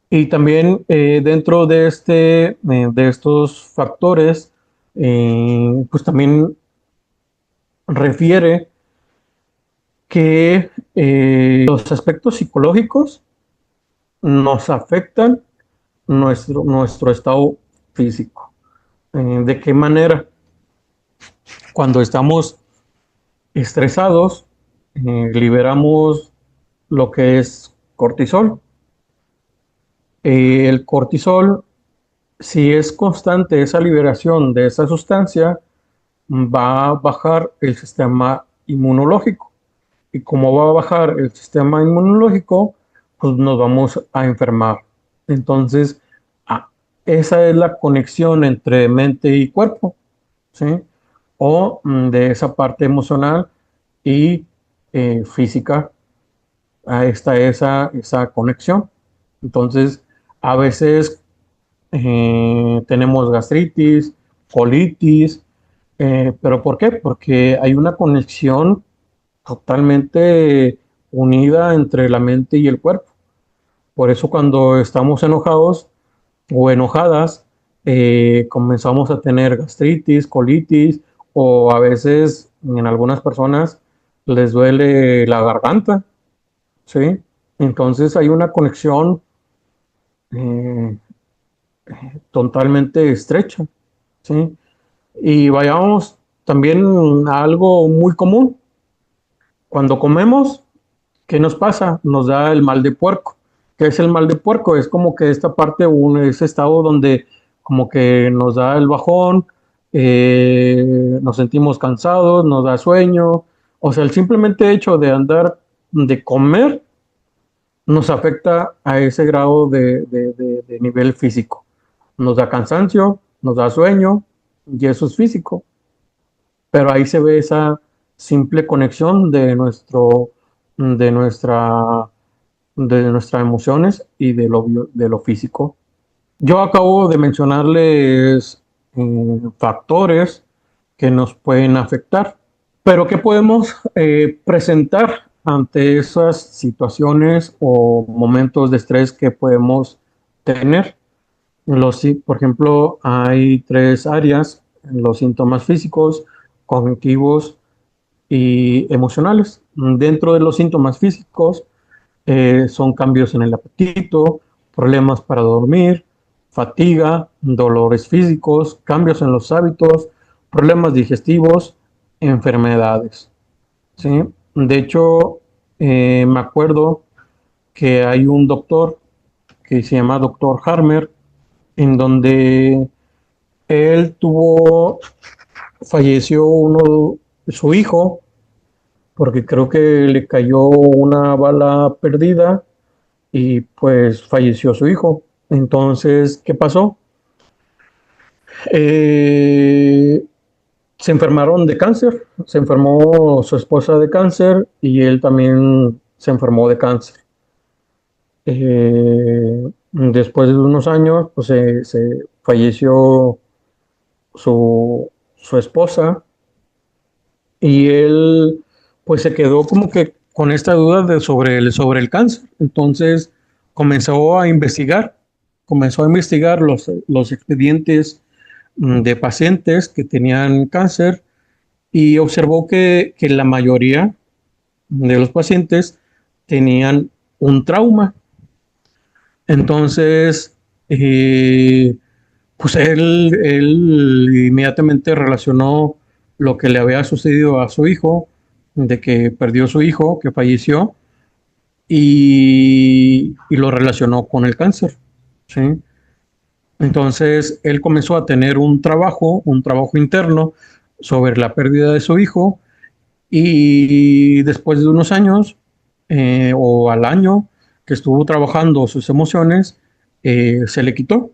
Speaker 1: Y también, dentro de estos factores, pues también refiere que, los aspectos psicológicos nos afectan nuestro estado físico. ¿De qué manera? Cuando estamos estresados, liberamos lo que es cortisol. El cortisol, si es constante esa liberación de esa sustancia, va a bajar el sistema inmunológico. Y como va a bajar el sistema inmunológico, pues nos vamos a enfermar. Entonces, ah, esa es la conexión entre mente y cuerpo, ¿sí? O de esa parte emocional y, física, ahí está esa conexión. Entonces, a veces, tenemos gastritis, colitis, pero ¿por qué? Porque hay una conexión totalmente unida entre la mente y el cuerpo. Por eso cuando estamos enojados o enojadas, comenzamos a tener gastritis, colitis, o a veces en algunas personas les duele la garganta, ¿sí? Entonces hay una conexión eh, totalmente estrecha, ¿sí? Y vayamos también a algo muy común. Cuando comemos, ¿qué nos pasa? Nos da el mal de puerco. ¿Qué es el mal de puerco? Es como que esta parte, ese estado donde como que nos da el bajón, nos sentimos cansados, nos da sueño. O sea, el simplemente hecho de andar, de comer, nos afecta a ese grado de nivel físico. Nos da cansancio, nos da sueño, y eso es físico. Pero ahí se ve esa simple conexión de nuestra, de nuestras emociones y de lo físico. Yo acabo de mencionarles factores que nos pueden afectar, pero ¿qué podemos presentar ante esas situaciones o momentos de estrés que podemos tener? Por ejemplo, hay tres áreas: los síntomas físicos, cognitivos y emocionales. Dentro de los síntomas físicos son cambios en el apetito, problemas para dormir, fatiga, dolores físicos, cambios en los hábitos, problemas digestivos, enfermedades, ¿sí? De hecho, me acuerdo que hay un doctor que se llama doctor Harmer, en donde él falleció su hijo, porque creo que le cayó una bala perdida y pues falleció su hijo. Entonces, ¿qué pasó? Eh, Se enfermaron de cáncer, se enfermó su esposa de cáncer y él también se enfermó de cáncer. Después de unos años, pues se falleció su esposa y él pues se quedó como que con esta duda sobre el cáncer. Entonces comenzó a investigar, comenzó a investigar los expedientes de pacientes que tenían cáncer y observó que la mayoría de los pacientes tenían un trauma. Entonces, pues él inmediatamente relacionó lo que le había sucedido a su hijo, de que perdió su hijo, que falleció, y lo relacionó con el cáncer, ¿sí? Entonces, él comenzó a tener un trabajo interno sobre la pérdida de su hijo, y después de unos años, o al año que estuvo trabajando sus emociones, se le quitó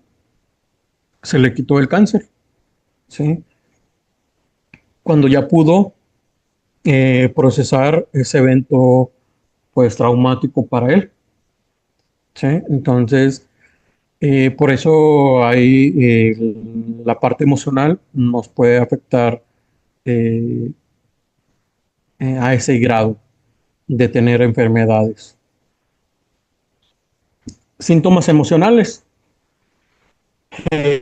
Speaker 1: el cáncer, ¿sí? Cuando ya pudo procesar ese evento pues traumático para él, ¿sí? Entonces, por eso ahí la parte emocional nos puede afectar eh, a ese grado de tener enfermedades. Síntomas emocionales: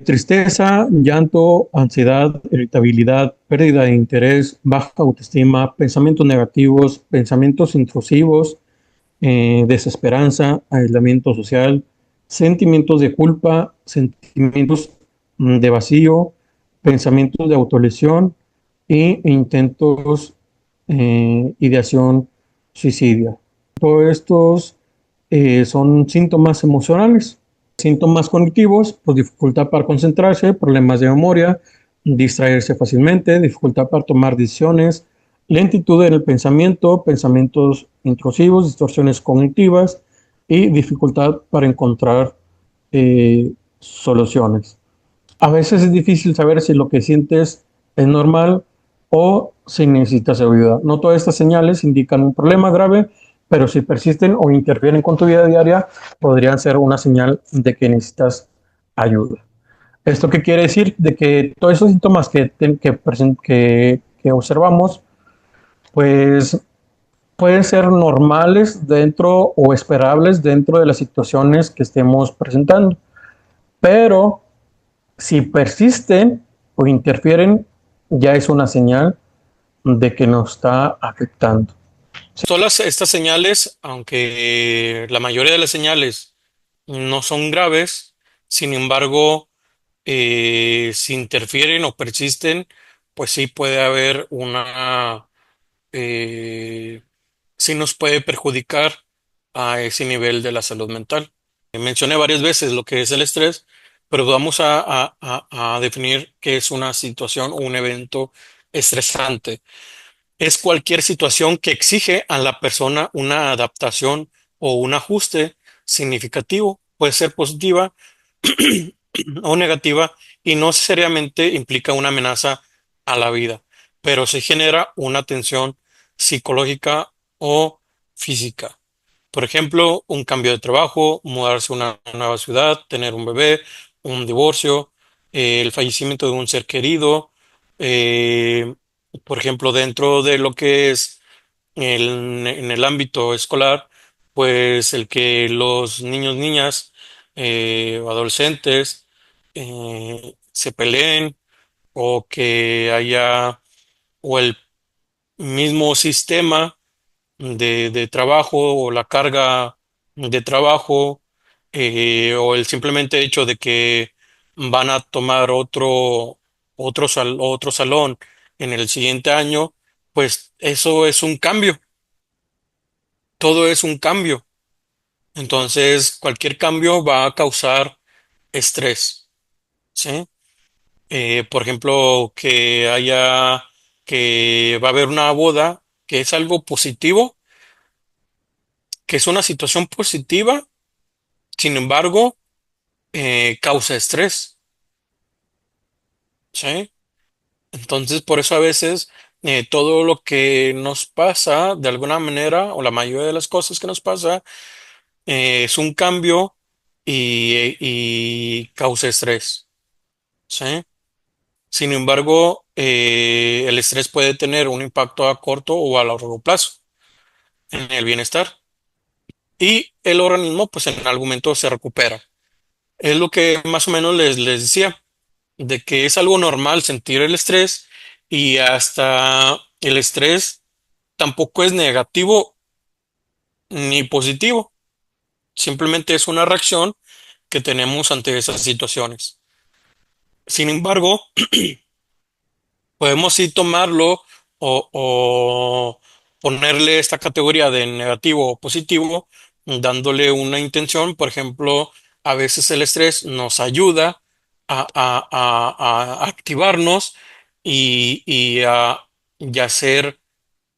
Speaker 1: tristeza, llanto, ansiedad, irritabilidad, pérdida de interés, baja autoestima, pensamientos negativos, pensamientos intrusivos, desesperanza, aislamiento social, sentimientos de culpa, sentimientos de vacío, pensamientos de autolesión e intentos, ideación suicidia. Todos estos son síntomas emocionales. Síntomas cognitivos: pues dificultad para concentrarse, problemas de memoria, distraerse fácilmente, dificultad para tomar decisiones, lentitud en el pensamiento, pensamientos intrusivos, distorsiones cognitivas y dificultad para encontrar soluciones. A veces es difícil saber si lo que sientes es normal o si necesitas ayuda. No todas estas señales indican un problema grave, pero si persisten o interfieren con tu vida diaria, podrían ser una señal de que necesitas ayuda. ¿Esto qué quiere decir? De que todos esos síntomas que observamos, pues pueden ser normales dentro o esperables dentro de las situaciones que estemos presentando, pero Si persisten o interfieren, ya es una señal de que nos está afectando.
Speaker 2: Todas estas señales, aunque la mayoría de las señales no son graves, sin embargo, si interfieren o persisten, pues sí puede haber sí nos puede perjudicar a ese nivel de la salud mental. Mencioné varias veces lo que es el estrés, pero vamos a definir qué es una situación o un evento estresante. Es cualquier situación que exige a la persona una adaptación o un ajuste significativo. Puede ser positiva o negativa y no necesariamente implica una amenaza a la vida, pero se genera una tensión psicológica o física. Por ejemplo, un cambio de trabajo, mudarse a una nueva ciudad, tener un bebé, un divorcio, el fallecimiento de un ser querido, eh, por ejemplo, dentro de lo que es en el ámbito escolar, pues el que los niños, niñas, o adolescentes se peleen o que haya, o el mismo sistema de trabajo o la carga de trabajo, o el simplemente hecho de que van a tomar otro salón en el siguiente año, pues eso es un cambio, todo es un cambio. Entonces, cualquier cambio va a causar estrés, ¿sí? Por ejemplo, que va a haber una boda, que es algo positivo, que es una situación positiva, sin embargo, causa estrés, ¿sí? Entonces, por eso a veces todo lo que nos pasa, de alguna manera, o la mayoría de las cosas que nos pasa, es un cambio y causa estrés, ¿sí? Sin embargo, el estrés puede tener un impacto a corto o a largo plazo en el bienestar y el organismo, pues en algún momento se recupera. Es lo que más o menos les decía, de que es algo normal sentir el estrés y hasta el estrés tampoco es negativo ni positivo, simplemente es una reacción que tenemos ante esas situaciones. Sin embargo, podemos sí tomarlo o ponerle esta categoría de negativo o positivo, dándole una intención. Por ejemplo, a veces el estrés nos ayuda a activarnos y hacer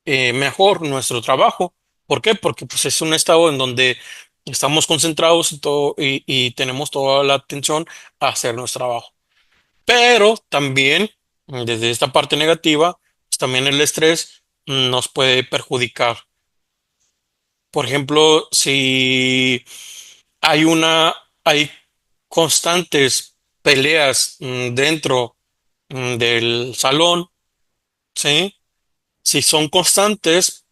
Speaker 2: mejor nuestro trabajo. ¿Por qué? Porque pues, es un estado en donde estamos concentrados y, todo, y tenemos toda la atención a hacer nuestro trabajo. Pero también, desde esta parte negativa, pues también el estrés nos puede perjudicar. Por ejemplo, si hay constantes peleas dentro del salón, ¿sí? Si son constantes,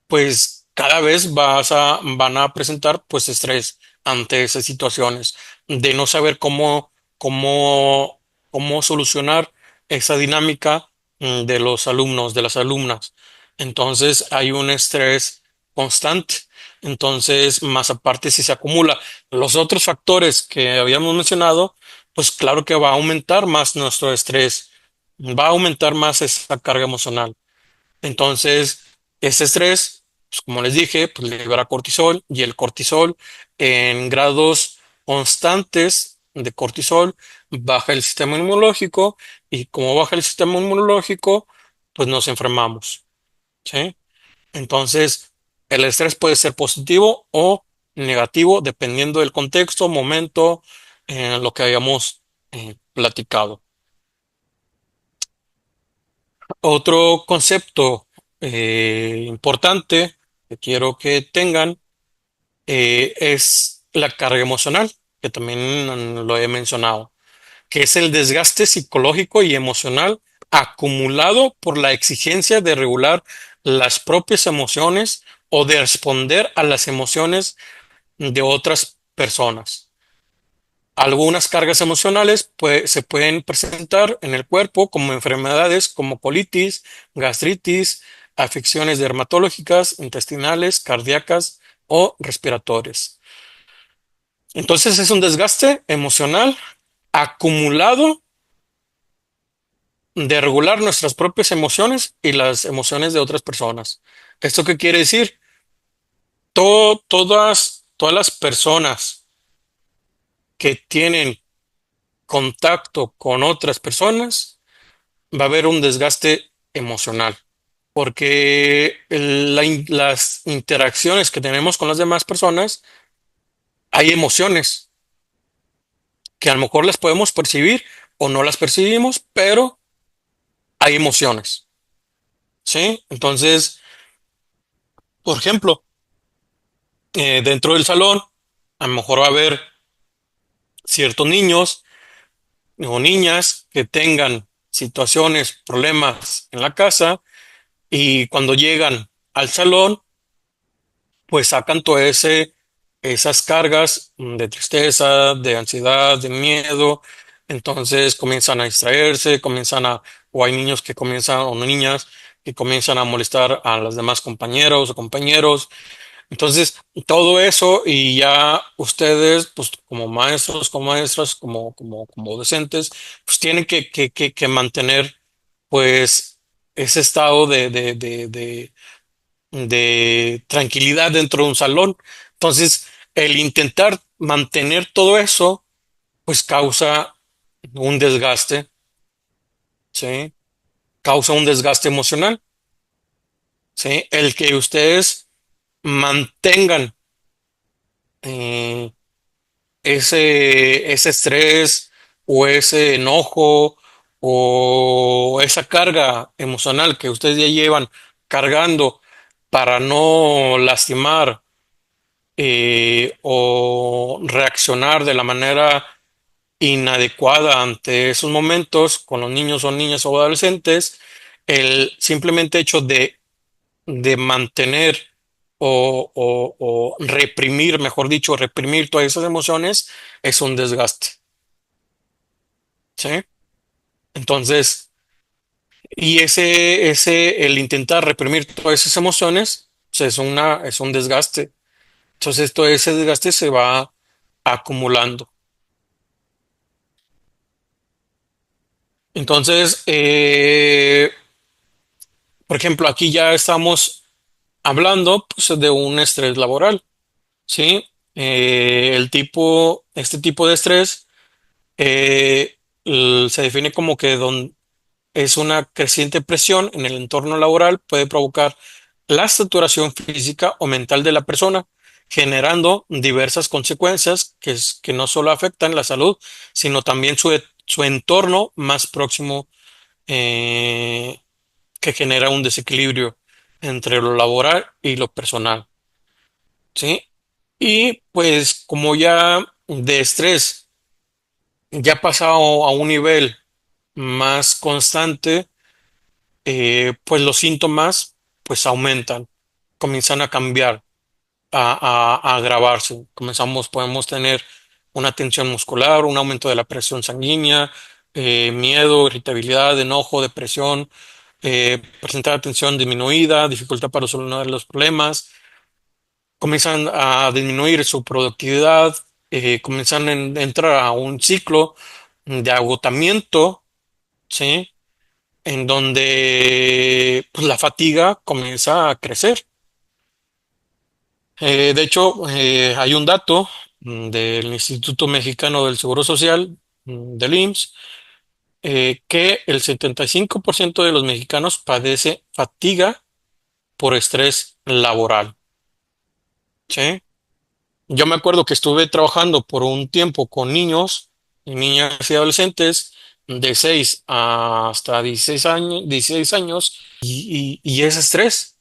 Speaker 2: pues cada vez van a presentar pues estrés ante esas situaciones de no saber cómo, cómo solucionar esa dinámica de los alumnos, de las alumnas. Entonces hay un estrés constante. Entonces, más aparte, si se acumula los otros factores que habíamos mencionado, pues claro que va a aumentar más nuestro estrés, va a aumentar más esa carga emocional. Entonces, ese estrés, pues, como les dije, pues libera cortisol y el cortisol en grados constantes de cortisol baja el sistema inmunológico y como baja el sistema inmunológico, pues nos enfermamos, ¿sí? Entonces, el estrés puede ser positivo o negativo dependiendo del contexto, momento, en lo que hayamos platicado. Otro concepto importante que quiero que tengan es la carga emocional, que también lo he mencionado, que es el desgaste psicológico y emocional acumulado por la exigencia de regular las propias emociones o de responder a las emociones de otras personas. Algunas cargas emocionales se pueden presentar en el cuerpo como enfermedades como colitis, gastritis, afecciones dermatológicas, intestinales, cardíacas o respiratorias. Entonces es un desgaste emocional acumulado de regular nuestras propias emociones y las emociones de otras personas. ¿Esto qué quiere decir? Todas las personas que tienen contacto con otras personas, va a haber un desgaste emocional, porque las interacciones que tenemos con las demás personas, hay emociones que a lo mejor las podemos percibir o no las percibimos, pero hay emociones, ¿sí? Entonces, por ejemplo, dentro del salón, a lo mejor va a haber ciertos niños o niñas que tengan situaciones, problemas en la casa y cuando llegan al salón, pues sacan esas cargas de tristeza, de ansiedad, de miedo. Entonces comienzan a distraerse, o hay niños que comienzan, o niñas que comienzan a molestar a los demás compañeros o compañeros. Entonces, todo eso y ya ustedes, pues como maestros, como maestras, como docentes, pues tienen que mantener, pues, ese estado de tranquilidad dentro de un salón. Entonces, el intentar mantener todo eso, pues causa un desgaste, ¿sí? Causa un desgaste emocional, ¿sí? El que ustedes mantengan eh, ese estrés o ese enojo o esa carga emocional que ustedes ya llevan cargando para no lastimar o reaccionar de la manera inadecuada ante esos momentos con los niños o niñas o adolescentes, el simplemente hecho de mantener o reprimir, mejor dicho, reprimir todas esas emociones es un desgaste, ¿sí? Entonces, el intentar reprimir todas esas emociones, pues, es un desgaste. Entonces, todo ese desgaste se va acumulando. Entonces, por ejemplo, aquí ya estamos hablando pues, de un estrés laboral, ¿sí? Este tipo de estrés se define como que es una creciente presión en el entorno laboral, puede provocar la saturación física o mental de la persona, generando diversas consecuencias que no solo afectan la salud, sino también su entorno más próximo, eh, que genera un desequilibrio entre lo laboral y lo personal, ¿sí? Y pues como ya de estrés ya pasado a un nivel más constante, pues los síntomas pues aumentan, comienzan a cambiar, a agravarse. Podemos tener una tensión muscular, un aumento de la presión sanguínea, miedo, irritabilidad, enojo, depresión, presentar atención disminuida, dificultad para solucionar los problemas, comienzan a disminuir su productividad, comienzan a entrar a un ciclo de agotamiento, ¿sí? En donde pues, la fatiga comienza a crecer. De hecho, hay un dato del Instituto Mexicano del Seguro Social, del IMSS, que el 75% de los mexicanos padece fatiga por estrés laboral. ¿Sí? Yo me acuerdo que estuve trabajando por un tiempo con niños y niñas y adolescentes de 6 hasta 16 años y es estrés,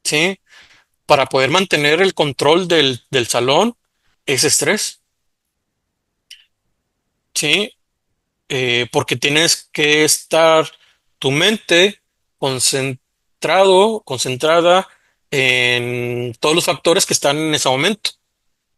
Speaker 2: ¿sí? Para poder mantener el control del salón es estrés, ¿sí? Porque tienes que estar tu mente concentrada en todos los factores que están en ese momento,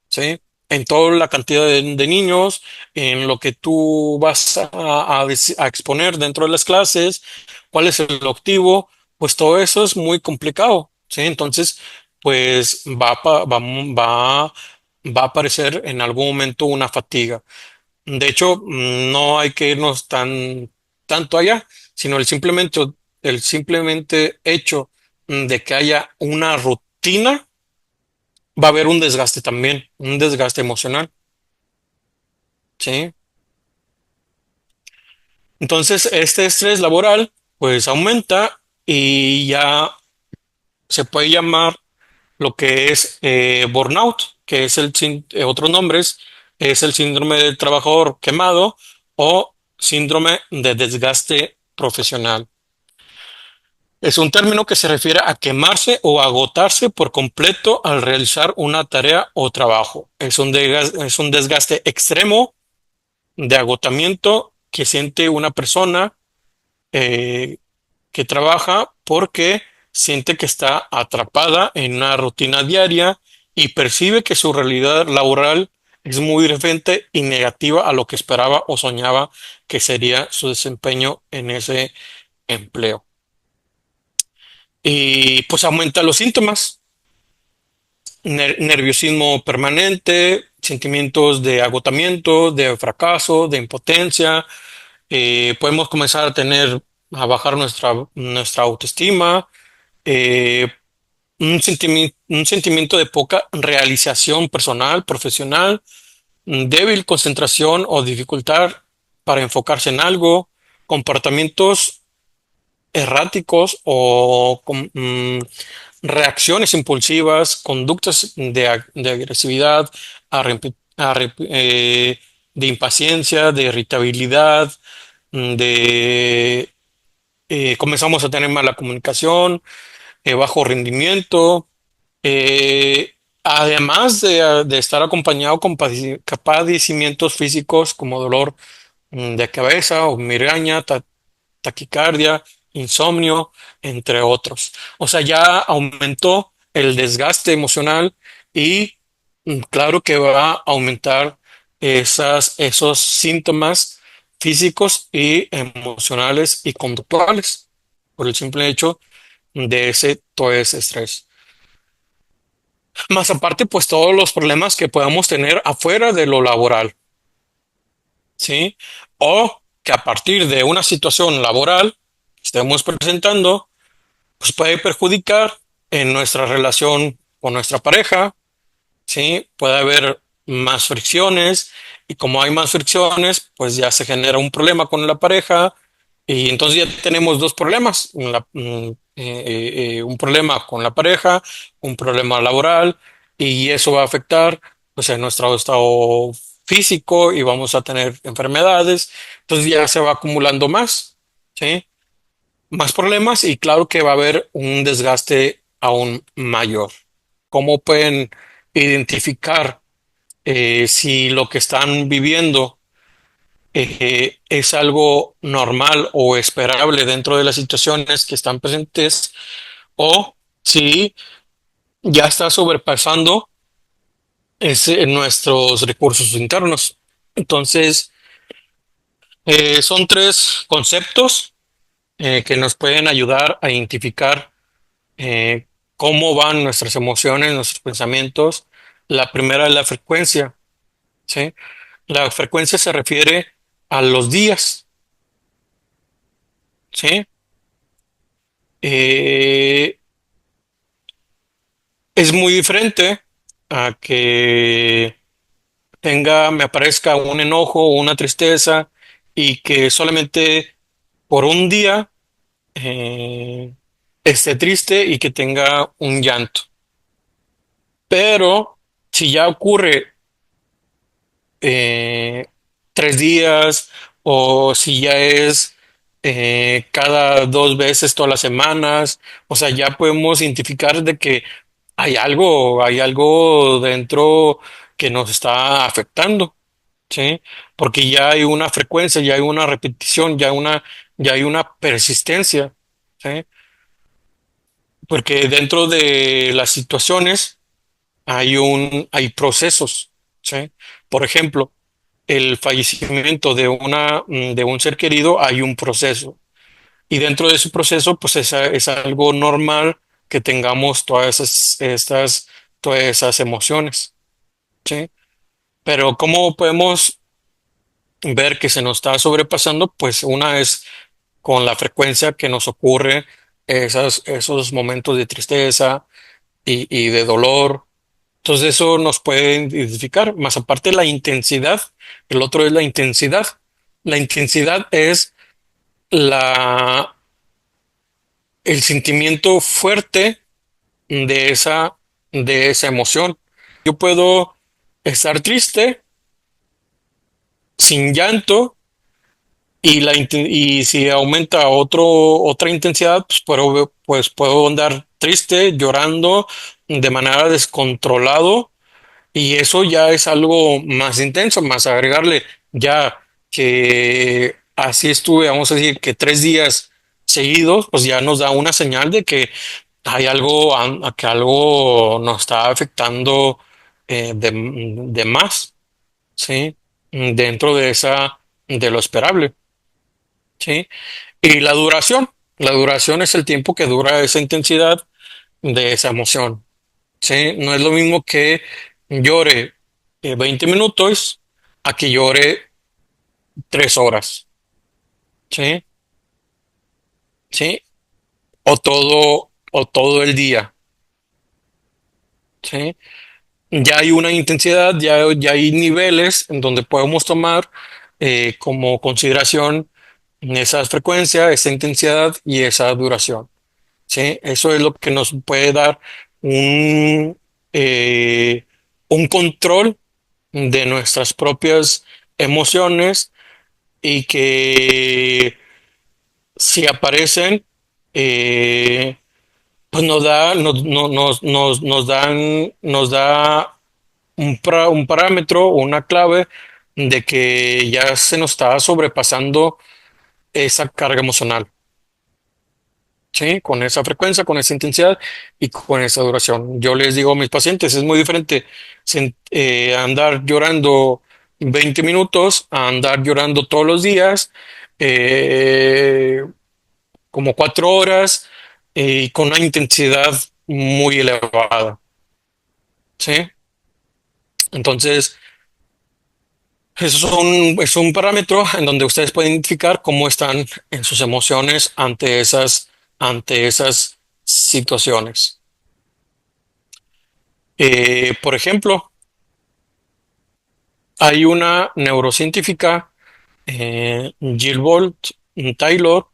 Speaker 2: ¿sí? en toda la cantidad de niños, en lo que tú vas a exponer dentro de las clases, cuál es el objetivo, pues todo eso es muy complicado, ¿sí? Entonces, pues va, va a aparecer en algún momento una fatiga. De hecho, no hay que irnos tanto allá, sino el simplemente hecho de que haya una rutina, va a haber un desgaste también, un desgaste emocional, ¿sí? Entonces, este estrés laboral, pues aumenta y ya se puede llamar lo que es burnout, que es otros nombres, es el síndrome del trabajador quemado o síndrome de desgaste profesional. Es un término que se refiere a quemarse o agotarse por completo al realizar una tarea o trabajo. Es un desgaste extremo de agotamiento que siente una persona eh, que trabaja porque siente que está atrapada en una rutina diaria y percibe que su realidad laboral es muy diferente y negativa a lo que esperaba o soñaba que sería su desempeño en ese empleo. Y pues aumenta los síntomas, nerviosismo permanente, sentimientos de agotamiento, de fracaso, de impotencia. Podemos comenzar a bajar nuestra autoestima, eh, un sentimiento de poca realización personal, profesional, débil concentración o dificultad para enfocarse en algo, comportamientos erráticos reacciones impulsivas, conductas de agresividad, de impaciencia, de irritabilidad, de comenzamos a tener mala comunicación, bajo rendimiento, además de estar acompañado con padecimientos físicos como dolor de cabeza o migraña, taquicardia, insomnio, entre otros. O sea, ya aumentó el desgaste emocional y claro que va a aumentar esos síntomas físicos y emocionales y conductuales por el simple hecho de todo ese estrés. Más aparte, pues todos los problemas que podamos tener afuera de lo laboral, ¿sí? O que a partir de una situación laboral que estemos presentando, pues puede perjudicar en nuestra relación con nuestra pareja, ¿sí? Puede haber más fricciones y como hay más fricciones, pues ya se genera un problema con la pareja y entonces ya tenemos dos problemas, un problema con la pareja, un problema laboral y eso va a afectar pues en nuestro estado físico y vamos a tener enfermedades, entonces ya se va acumulando más, ¿sí? Más problemas y claro que va a haber un desgaste aún mayor. ¿Cómo pueden identificar si lo que están viviendo es algo normal o esperable dentro de las situaciones que están presentes o si ya está sobrepasando nuestros recursos internos? Entonces, son tres conceptos que nos pueden ayudar a identificar eh, cómo van nuestras emociones, nuestros pensamientos. La primera es la frecuencia, ¿sí? La frecuencia se refiere a los días, ¿sí? Eh, es muy diferente a que me aparezca un enojo o una tristeza y que solamente por un día eh, esté triste y que tenga un llanto. Pero si ya ocurre eh, 3 días o si ya es cada 2 veces todas las semanas, o sea, ya podemos identificar de que hay algo dentro que nos está afectando, ¿sí? Porque ya hay una frecuencia, ya hay una repetición, ya hay una persistencia, ¿sí? Porque dentro de las situaciones hay procesos, ¿sí? Por ejemplo, el fallecimiento de un ser querido, hay un proceso. Y dentro de ese proceso, pues es algo normal que tengamos todas esas emociones, ¿sí? Pero ¿cómo podemos ver que se nos está sobrepasando? Pues una es con la frecuencia que nos ocurre esos momentos de tristeza y de dolor. Entonces eso nos puede identificar, más aparte la intensidad, el otro es la intensidad. La intensidad es la, el sentimiento fuerte de de esa emoción. Yo puedo estar triste, sin llanto, y si aumenta otra intensidad, pues puedo andar triste, llorando de manera descontrolado. Y eso ya es algo más intenso, más agregarle, ya que así estuve, vamos a decir que 3 días seguidos, pues ya nos da una señal de que hay algo, que algo nos está afectando de más, ¿sí? Dentro de lo esperable, ¿sí? Y la duración es el tiempo que dura esa intensidad de esa emoción. Sí, no es lo mismo que llore 20 minutos a que llore 3 horas. Sí, sí, o todo el día. Sí, ya hay una intensidad, ya hay niveles en donde podemos tomar como consideración esa frecuencia, esa intensidad y esa duración. Sí, eso es lo que nos puede dar un, eh, un control de nuestras propias emociones y que si aparecen, eh, pues nos da un parámetro o una clave de que ya se nos está sobrepasando esa carga emocional. Sí, con esa frecuencia, con esa intensidad y con esa duración. Yo les digo a mis pacientes, es muy diferente andar llorando 20 minutos a andar llorando todos los días, eh, como 4 horas, y con una intensidad muy elevada. ¿Sí? Entonces, es un parámetro en donde ustedes pueden identificar cómo están en sus emociones ante esas situaciones. Por ejemplo, hay una neurocientífica, Jill Bolt Taylor,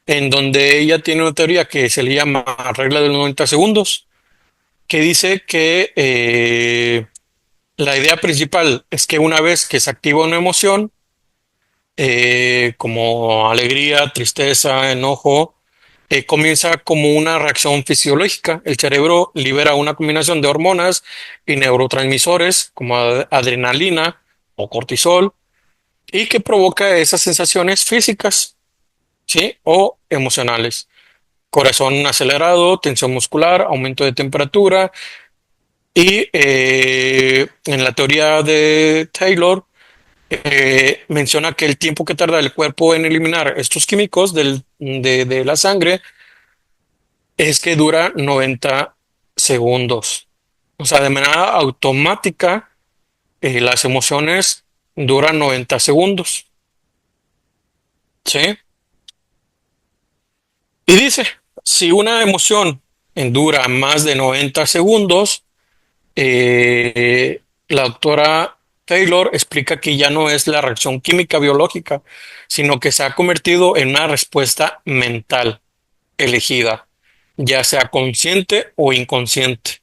Speaker 2: en donde ella tiene una teoría que se le llama regla de los 90 segundos, que dice que la idea principal es que una vez que se activa una emoción, como alegría, tristeza, enojo, comienza como una reacción fisiológica. El cerebro libera una combinación de hormonas y neurotransmisores como adrenalina o cortisol y que provoca esas sensaciones físicas, ¿sí? O emocionales. Corazón acelerado, tensión muscular, aumento de temperatura y en la teoría de Taylor menciona que el tiempo que tarda el cuerpo en eliminar estos químicos de la sangre es que dura 90 segundos. O sea, de manera automática, las emociones duran 90 segundos. ¿Sí? Y dice, si una emoción dura más de 90 segundos, la doctora Taylor explica que ya no es la reacción química biológica, sino que se ha convertido en una respuesta mental elegida, ya sea consciente o inconsciente.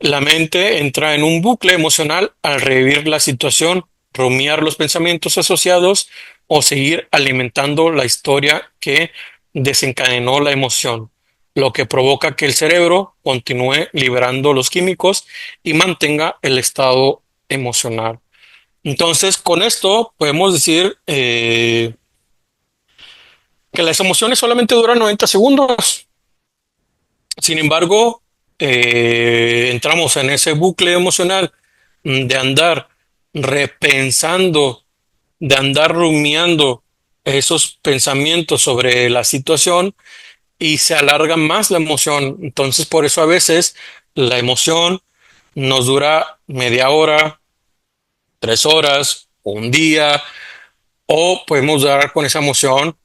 Speaker 2: La mente entra en un bucle emocional al revivir la situación, rumiar los pensamientos asociados o seguir alimentando la historia que desencadenó la emoción, lo que provoca que el cerebro continúe liberando los químicos y mantenga el estado emocional. Entonces, con esto podemos decir que las emociones solamente duran 90 segundos. Sin embargo, entramos en ese bucle emocional de andar repensando, de andar rumiando esos pensamientos sobre la situación y se alarga más la emoción. Entonces, por eso a veces la emoción nos dura media hora, 3 horas, un día, o podemos durar con esa emoción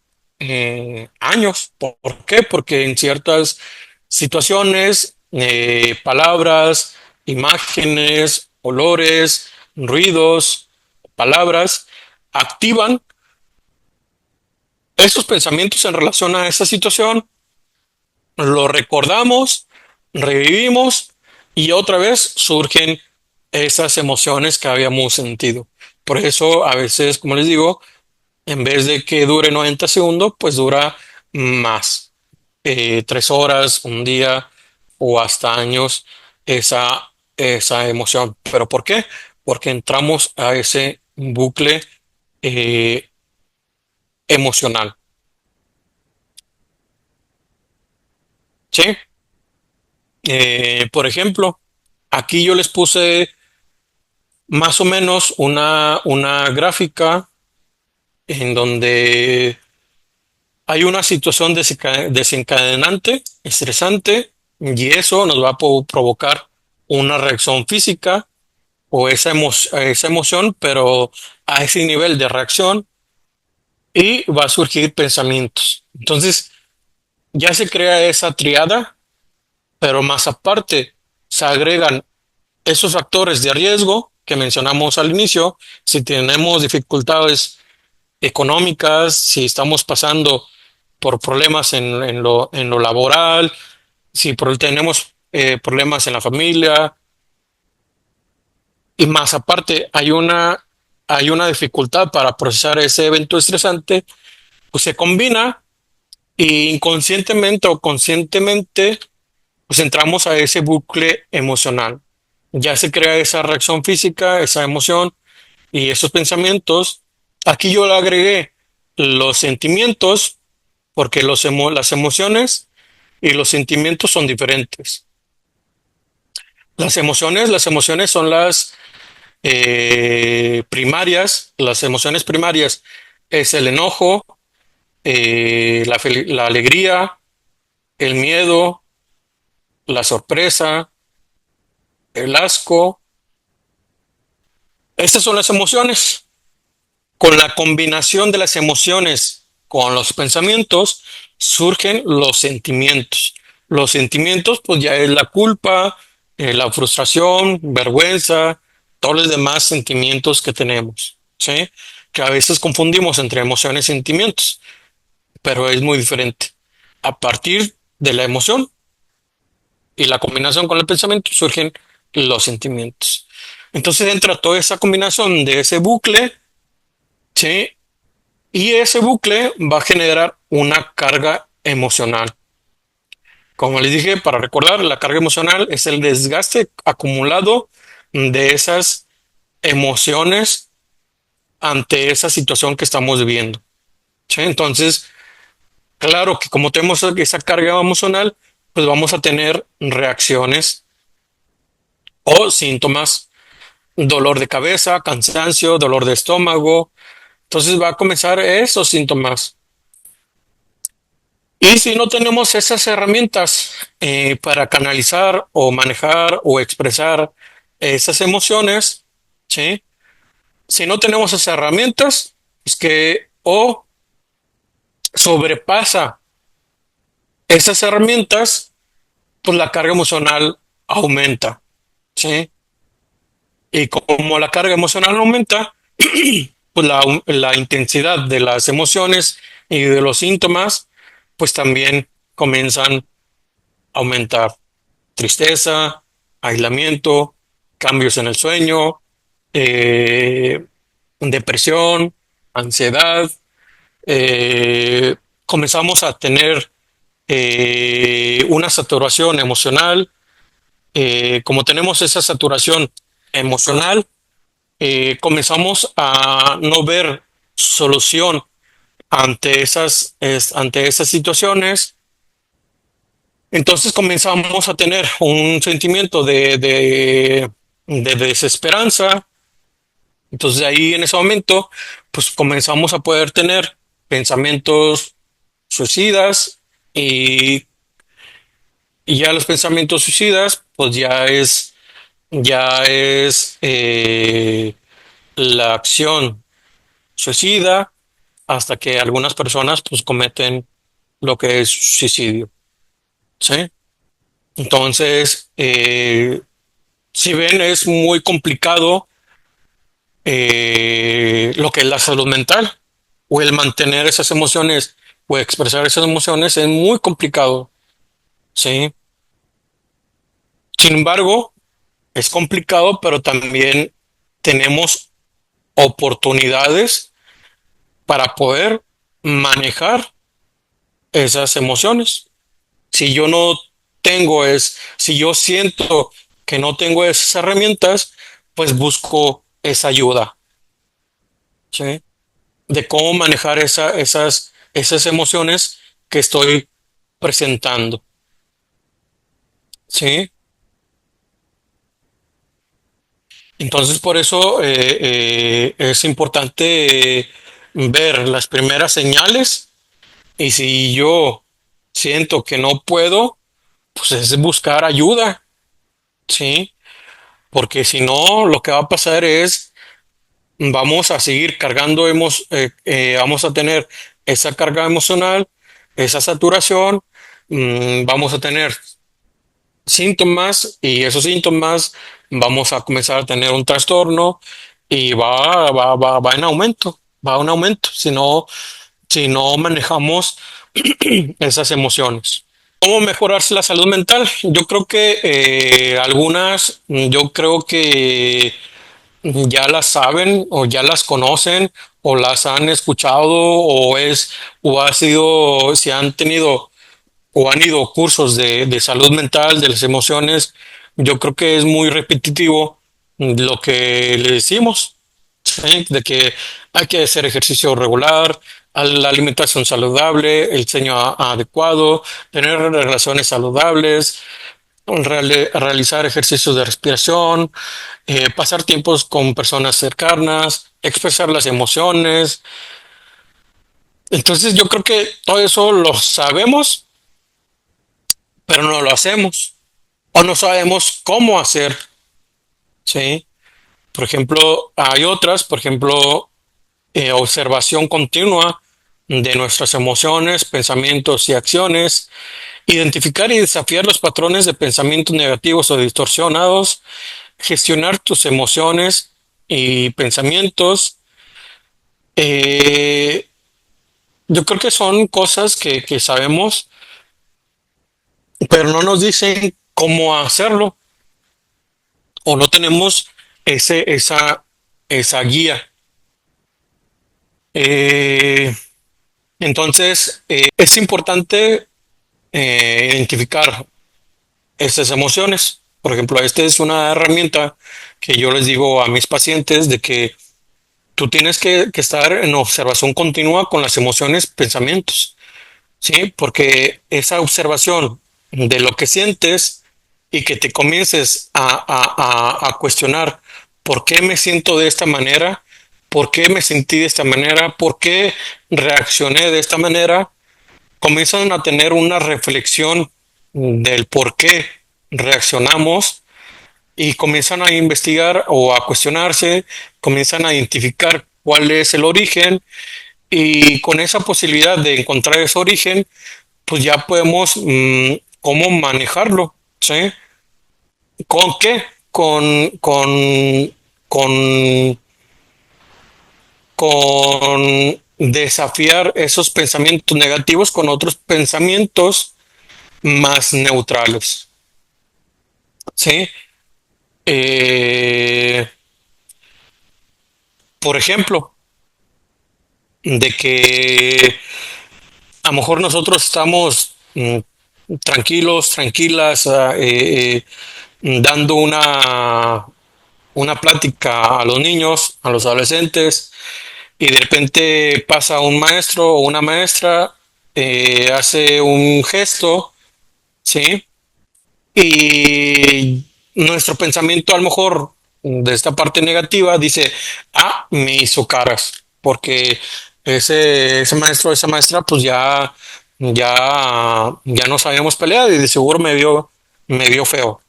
Speaker 2: años. ¿Por qué? Porque en ciertas situaciones, palabras, imágenes, olores, ruidos, palabras, activan esos pensamientos en relación a esa situación, lo recordamos, revivimos y otra vez surgen esas emociones que habíamos sentido. Por eso a veces, como les digo, en vez de que dure 90 segundos, pues dura más, 3 horas, un día o hasta años esa emoción. ¿Pero por qué? Porque entramos a ese bucle eh, emocional. ¿Sí? Por ejemplo, aquí yo les puse más o menos una gráfica en donde hay una situación desencadenante, estresante, y eso nos va a provocar una reacción física o esa emoción, pero a ese nivel de reacción y va a surgir pensamientos. Entonces, ya se crea esa triada, pero más aparte se agregan esos factores de riesgo que mencionamos al inicio. Si tenemos dificultades económicas, si estamos pasando por problemas en lo laboral, si tenemos problemas en la familia, y más aparte hay una dificultad para procesar ese evento estresante, pues se combina e inconscientemente o conscientemente pues entramos a ese bucle emocional. Ya se crea esa reacción física, esa emoción y esos pensamientos. Aquí yo le agregué los sentimientos porque las emociones y los sentimientos son diferentes. Las emociones son las primarias. Las emociones primarias es el enojo, la alegría, el miedo, la sorpresa, el asco. Estas son las emociones. Con la combinación de las emociones con los pensamientos surgen los sentimientos. Los sentimientos, pues ya es la culpa, la frustración, vergüenza, todos los demás sentimientos que tenemos, ¿sí? Que a veces confundimos entre emociones y sentimientos, pero es muy diferente. A partir de la emoción y la combinación con el pensamiento surgen los sentimientos. Entonces entra toda esa combinación de ese bucle, ¿sí? Y ese bucle va a generar una carga emocional. Como les dije, para recordar, la carga emocional es el desgaste acumulado de esas emociones ante esa situación que estamos viviendo. ¿Sí? Entonces, claro que como tenemos esa carga emocional, pues vamos a tener reacciones o síntomas, dolor de cabeza, cansancio, dolor de estómago. Entonces va a comenzar esos síntomas. Y si no tenemos esas herramientas para canalizar o manejar o expresar esas emociones, ¿sí? Si no tenemos esas herramientas, es que o sobrepasa esas herramientas, pues la carga emocional aumenta, ¿sí? Y como la carga emocional aumenta, pues la intensidad de las emociones y de los síntomas, pues también comienzan a aumentar. Tristeza, aislamiento, cambios en el sueño, eh, depresión, ansiedad. Comenzamos a tener una saturación emocional. Como tenemos esa saturación emocional, comenzamos a no ver solución ante esas situaciones. Entonces comenzamos a tener un sentimiento de de desesperanza. Entonces ahí en ese momento, pues comenzamos a poder tener pensamientos suicidas y, y ya los pensamientos suicidas, pues ya es la acción suicida hasta que algunas personas pues cometen lo que es suicidio, ¿sí? Entonces, si ven, es muy complicado lo que es la salud mental o el mantener esas emociones o expresar esas emociones es muy complicado, ¿sí? Sin embargo, es complicado, pero también tenemos oportunidades para poder manejar esas emociones. Si yo no si yo siento que no tengo esas herramientas, pues busco esa ayuda, ¿sí? De cómo manejar esas emociones que estoy presentando, ¿sí? Entonces, por eso es importante ver las primeras señales y si yo siento que no puedo, pues es buscar ayuda, ¿sí? Porque si no, lo que va a pasar es vamos a seguir cargando, vamos a tener esa carga emocional, esa saturación, vamos a tener síntomas y esos síntomas vamos a comenzar a tener un trastorno y va en aumento, va en aumento si no manejamos esas emociones. ¿Cómo mejorarse la salud mental? Yo creo que yo creo que ya las saben o ya las conocen o las han escuchado o ha sido, si han tenido o han ido cursos de salud mental, de las emociones, yo creo que es muy repetitivo lo que le decimos, ¿sí? De que hay que hacer ejercicio regular, la alimentación saludable, el sueño adecuado, tener relaciones saludables, realizar ejercicios de respiración, pasar tiempos con personas cercanas, expresar las emociones. Entonces yo creo que todo eso lo sabemos, pero no lo hacemos o no sabemos cómo hacer, ¿sí? Por ejemplo, hay otras, por ejemplo, observación continua de nuestras emociones, pensamientos y acciones, identificar y desafiar los patrones de pensamientos negativos o distorsionados, gestionar tus emociones y pensamientos. Eh, yo creo que son cosas que sabemos, pero no nos dicen cómo hacerlo o no tenemos ese, esa, esa guía. Eh, entonces, es importante identificar esas emociones. Por ejemplo, esta es una herramienta que yo les digo a mis pacientes de que tú tienes que estar en observación continua con las emociones, pensamientos, ¿sí? Porque esa observación de lo que sientes y que te comiences a cuestionar por qué me siento de esta manera, por qué me sentí de esta manera, por qué reaccioné de esta manera, comienzan a tener una reflexión del por qué reaccionamos y comienzan a investigar o a cuestionarse, comienzan a identificar cuál es el origen y con esa posibilidad de encontrar ese origen, pues ya podemos cómo manejarlo, ¿sí? ¿Con qué? Con, con desafiar esos pensamientos negativos con otros pensamientos más neutrales, ¿sí? Eh, por ejemplo, de que a lo mejor nosotros estamos tranquilos, tranquilas, dando una plática a los niños, a los adolescentes, y de repente pasa un maestro o una maestra, hace un gesto, ¿sí? Y nuestro pensamiento a lo mejor de esta parte negativa, dice, ah, me hizo caras, porque ese maestro, esa maestra, pues ya nos habíamos peleado y de seguro me vio feo,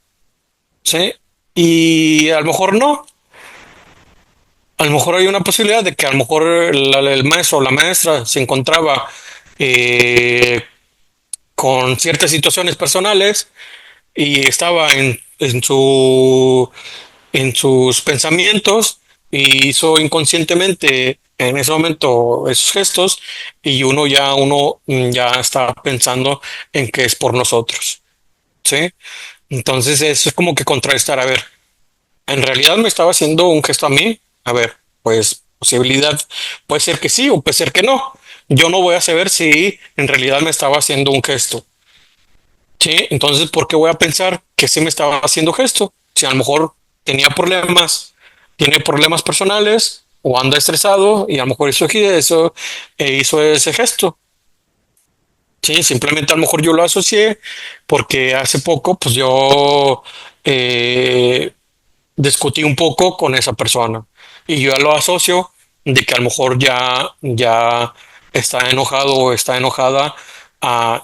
Speaker 2: ¿sí? Y a lo mejor no, a lo mejor hay una posibilidad de que a lo mejor el maestro o la maestra se encontraba eh, con ciertas situaciones personales y estaba en sus pensamientos y hizo inconscientemente en ese momento esos gestos y uno ya está pensando en que es por nosotros, ¿sí? Entonces eso es como que contrarrestar, a ver, en realidad me estaba haciendo un gesto a mí, a ver, pues posibilidad puede ser que sí o puede ser que no. Yo no voy a saber si en realidad me estaba haciendo un gesto. Sí, entonces, ¿por qué voy a pensar que sí me estaba haciendo gesto? Si a lo mejor tenía problemas, tiene problemas personales o anda estresado y a lo mejor hizo ese gesto. Sí, simplemente a lo mejor yo lo asocié porque hace poco, pues yo eh, discutí un poco con esa persona y yo ya lo asocio de que a lo mejor ya está enojado o está enojada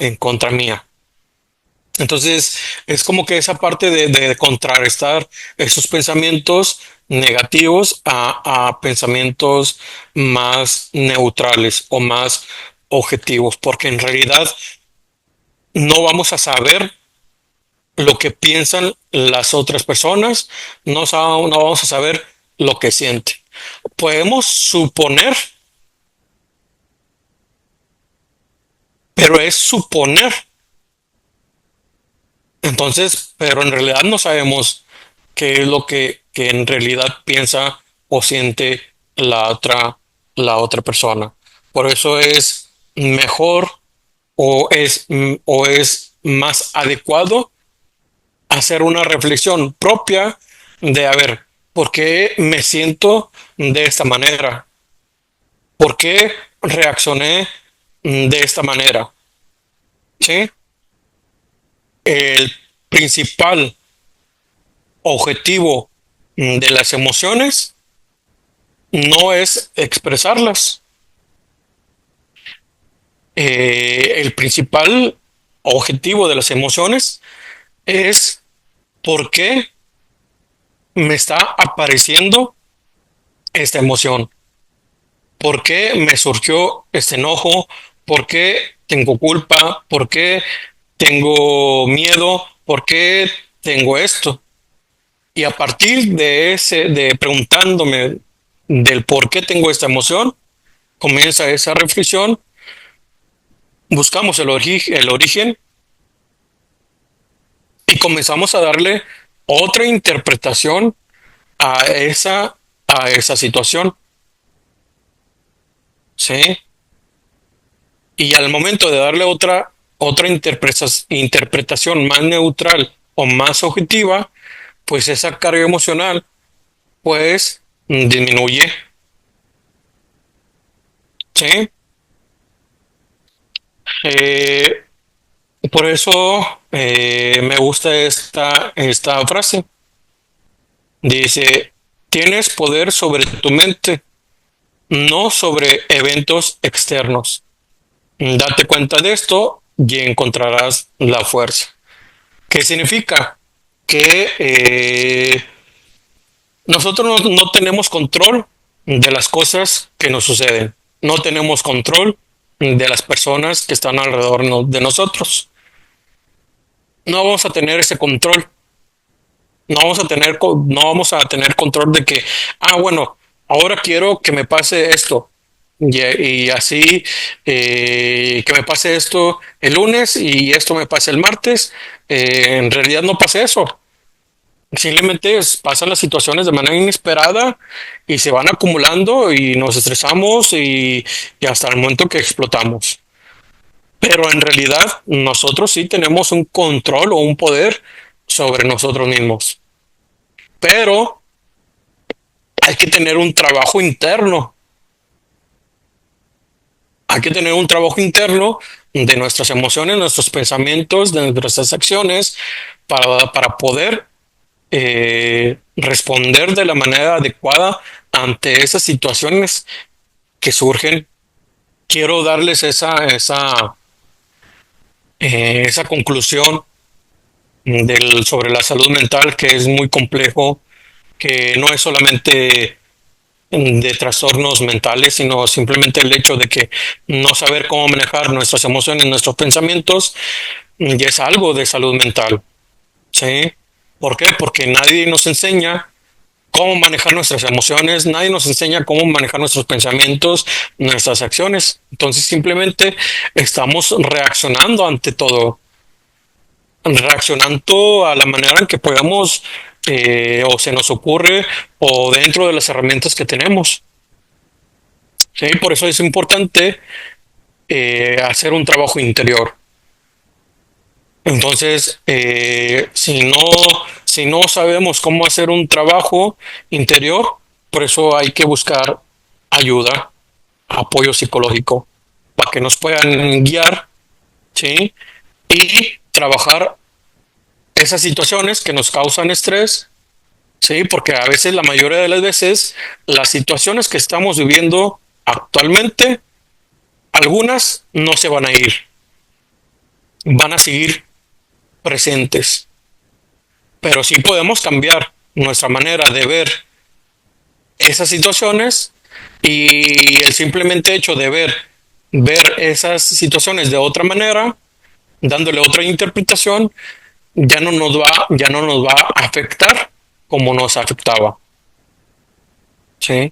Speaker 2: en contra mía. Entonces, es como que esa parte de contrarrestar esos pensamientos negativos a pensamientos más neutrales o más objetivos, porque en realidad no vamos a saber lo que piensan las otras personas, no vamos a saber lo que sienten. Podemos suponer, pero es suponer. Entonces, pero en realidad no sabemos qué es lo que en realidad piensa o siente la la otra persona. Por eso es mejor o es más adecuado hacer una reflexión propia de, a ver, ¿por qué me siento de esta manera? ¿Por qué reaccioné de esta manera? ¿Sí? El principal objetivo de las emociones no es expresarlas. El principal objetivo de las emociones es por qué me está apareciendo esta emoción, por qué me surgió este enojo, por qué tengo culpa, por qué tengo miedo, por qué tengo esto. Y a partir de preguntándome del por qué tengo esta emoción, comienza esa reflexión, buscamos el origen y comenzamos a darle otra interpretación a esa situación, ¿sí? Y al momento de darle otra interpretación más neutral o más objetiva, pues esa carga emocional, pues disminuye, ¿sí? Eh, por eso me gusta esta frase. Dice, tienes poder sobre tu mente, no sobre eventos externos. Date cuenta de esto y encontrarás la fuerza. ¿Qué significa? Que nosotros no tenemos control de las cosas que nos suceden. No tenemos control de las personas que están alrededor de nosotros. No vamos a tener ese control. No vamos a tener control de que, ah, bueno, ahora quiero que me pase esto. Y así, que me pase esto el lunes y esto me pase el martes. En realidad no pasa eso. Simplemente pasan las situaciones de manera inesperada y se van acumulando y nos estresamos y hasta el momento que explotamos. Pero en realidad nosotros sí tenemos un control o un poder sobre nosotros mismos. Pero hay que tener un trabajo interno. Hay que tener un trabajo interno de nuestras emociones, nuestros pensamientos, de nuestras acciones para poder responder de la manera adecuada ante esas situaciones que surgen. Quiero darles esa conclusión sobre la salud mental, que es muy complejo, que no es solamente de trastornos mentales, sino simplemente el hecho de que no saber cómo manejar nuestras emociones, nuestros pensamientos, ya es algo de salud mental. ¿Sí? ¿Por qué? Porque nadie nos enseña cómo manejar nuestras emociones, nadie nos enseña cómo manejar nuestros pensamientos, nuestras acciones. Entonces simplemente estamos reaccionando ante todo, reaccionando a la manera en que podamos, o se nos ocurre, o dentro de las herramientas que tenemos. ¿Sí? Por eso es importante hacer un trabajo interior. Entonces, si no sabemos cómo hacer un trabajo interior, por eso hay que buscar ayuda, apoyo psicológico, para que nos puedan guiar, ¿sí? Y trabajar esas situaciones que nos causan estrés, ¿sí? Porque a veces, la mayoría de las veces, las situaciones que estamos viviendo actualmente, algunas no se van a ir, van a seguir presentes, pero sí podemos cambiar nuestra manera de ver esas situaciones, y el simplemente hecho de ver esas situaciones de otra manera, dándole otra interpretación, ya no nos va a afectar como nos afectaba. ¿Sí?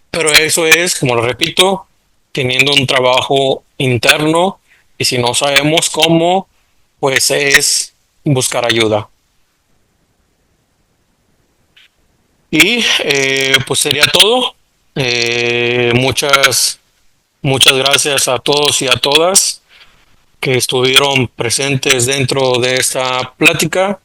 Speaker 2: Pero eso es, como lo repito, teniendo un trabajo interno, y si no sabemos cómo, pues es buscar ayuda. Y pues sería todo. Muchas gracias a todos y a todas que estuvieron presentes dentro de esta plática.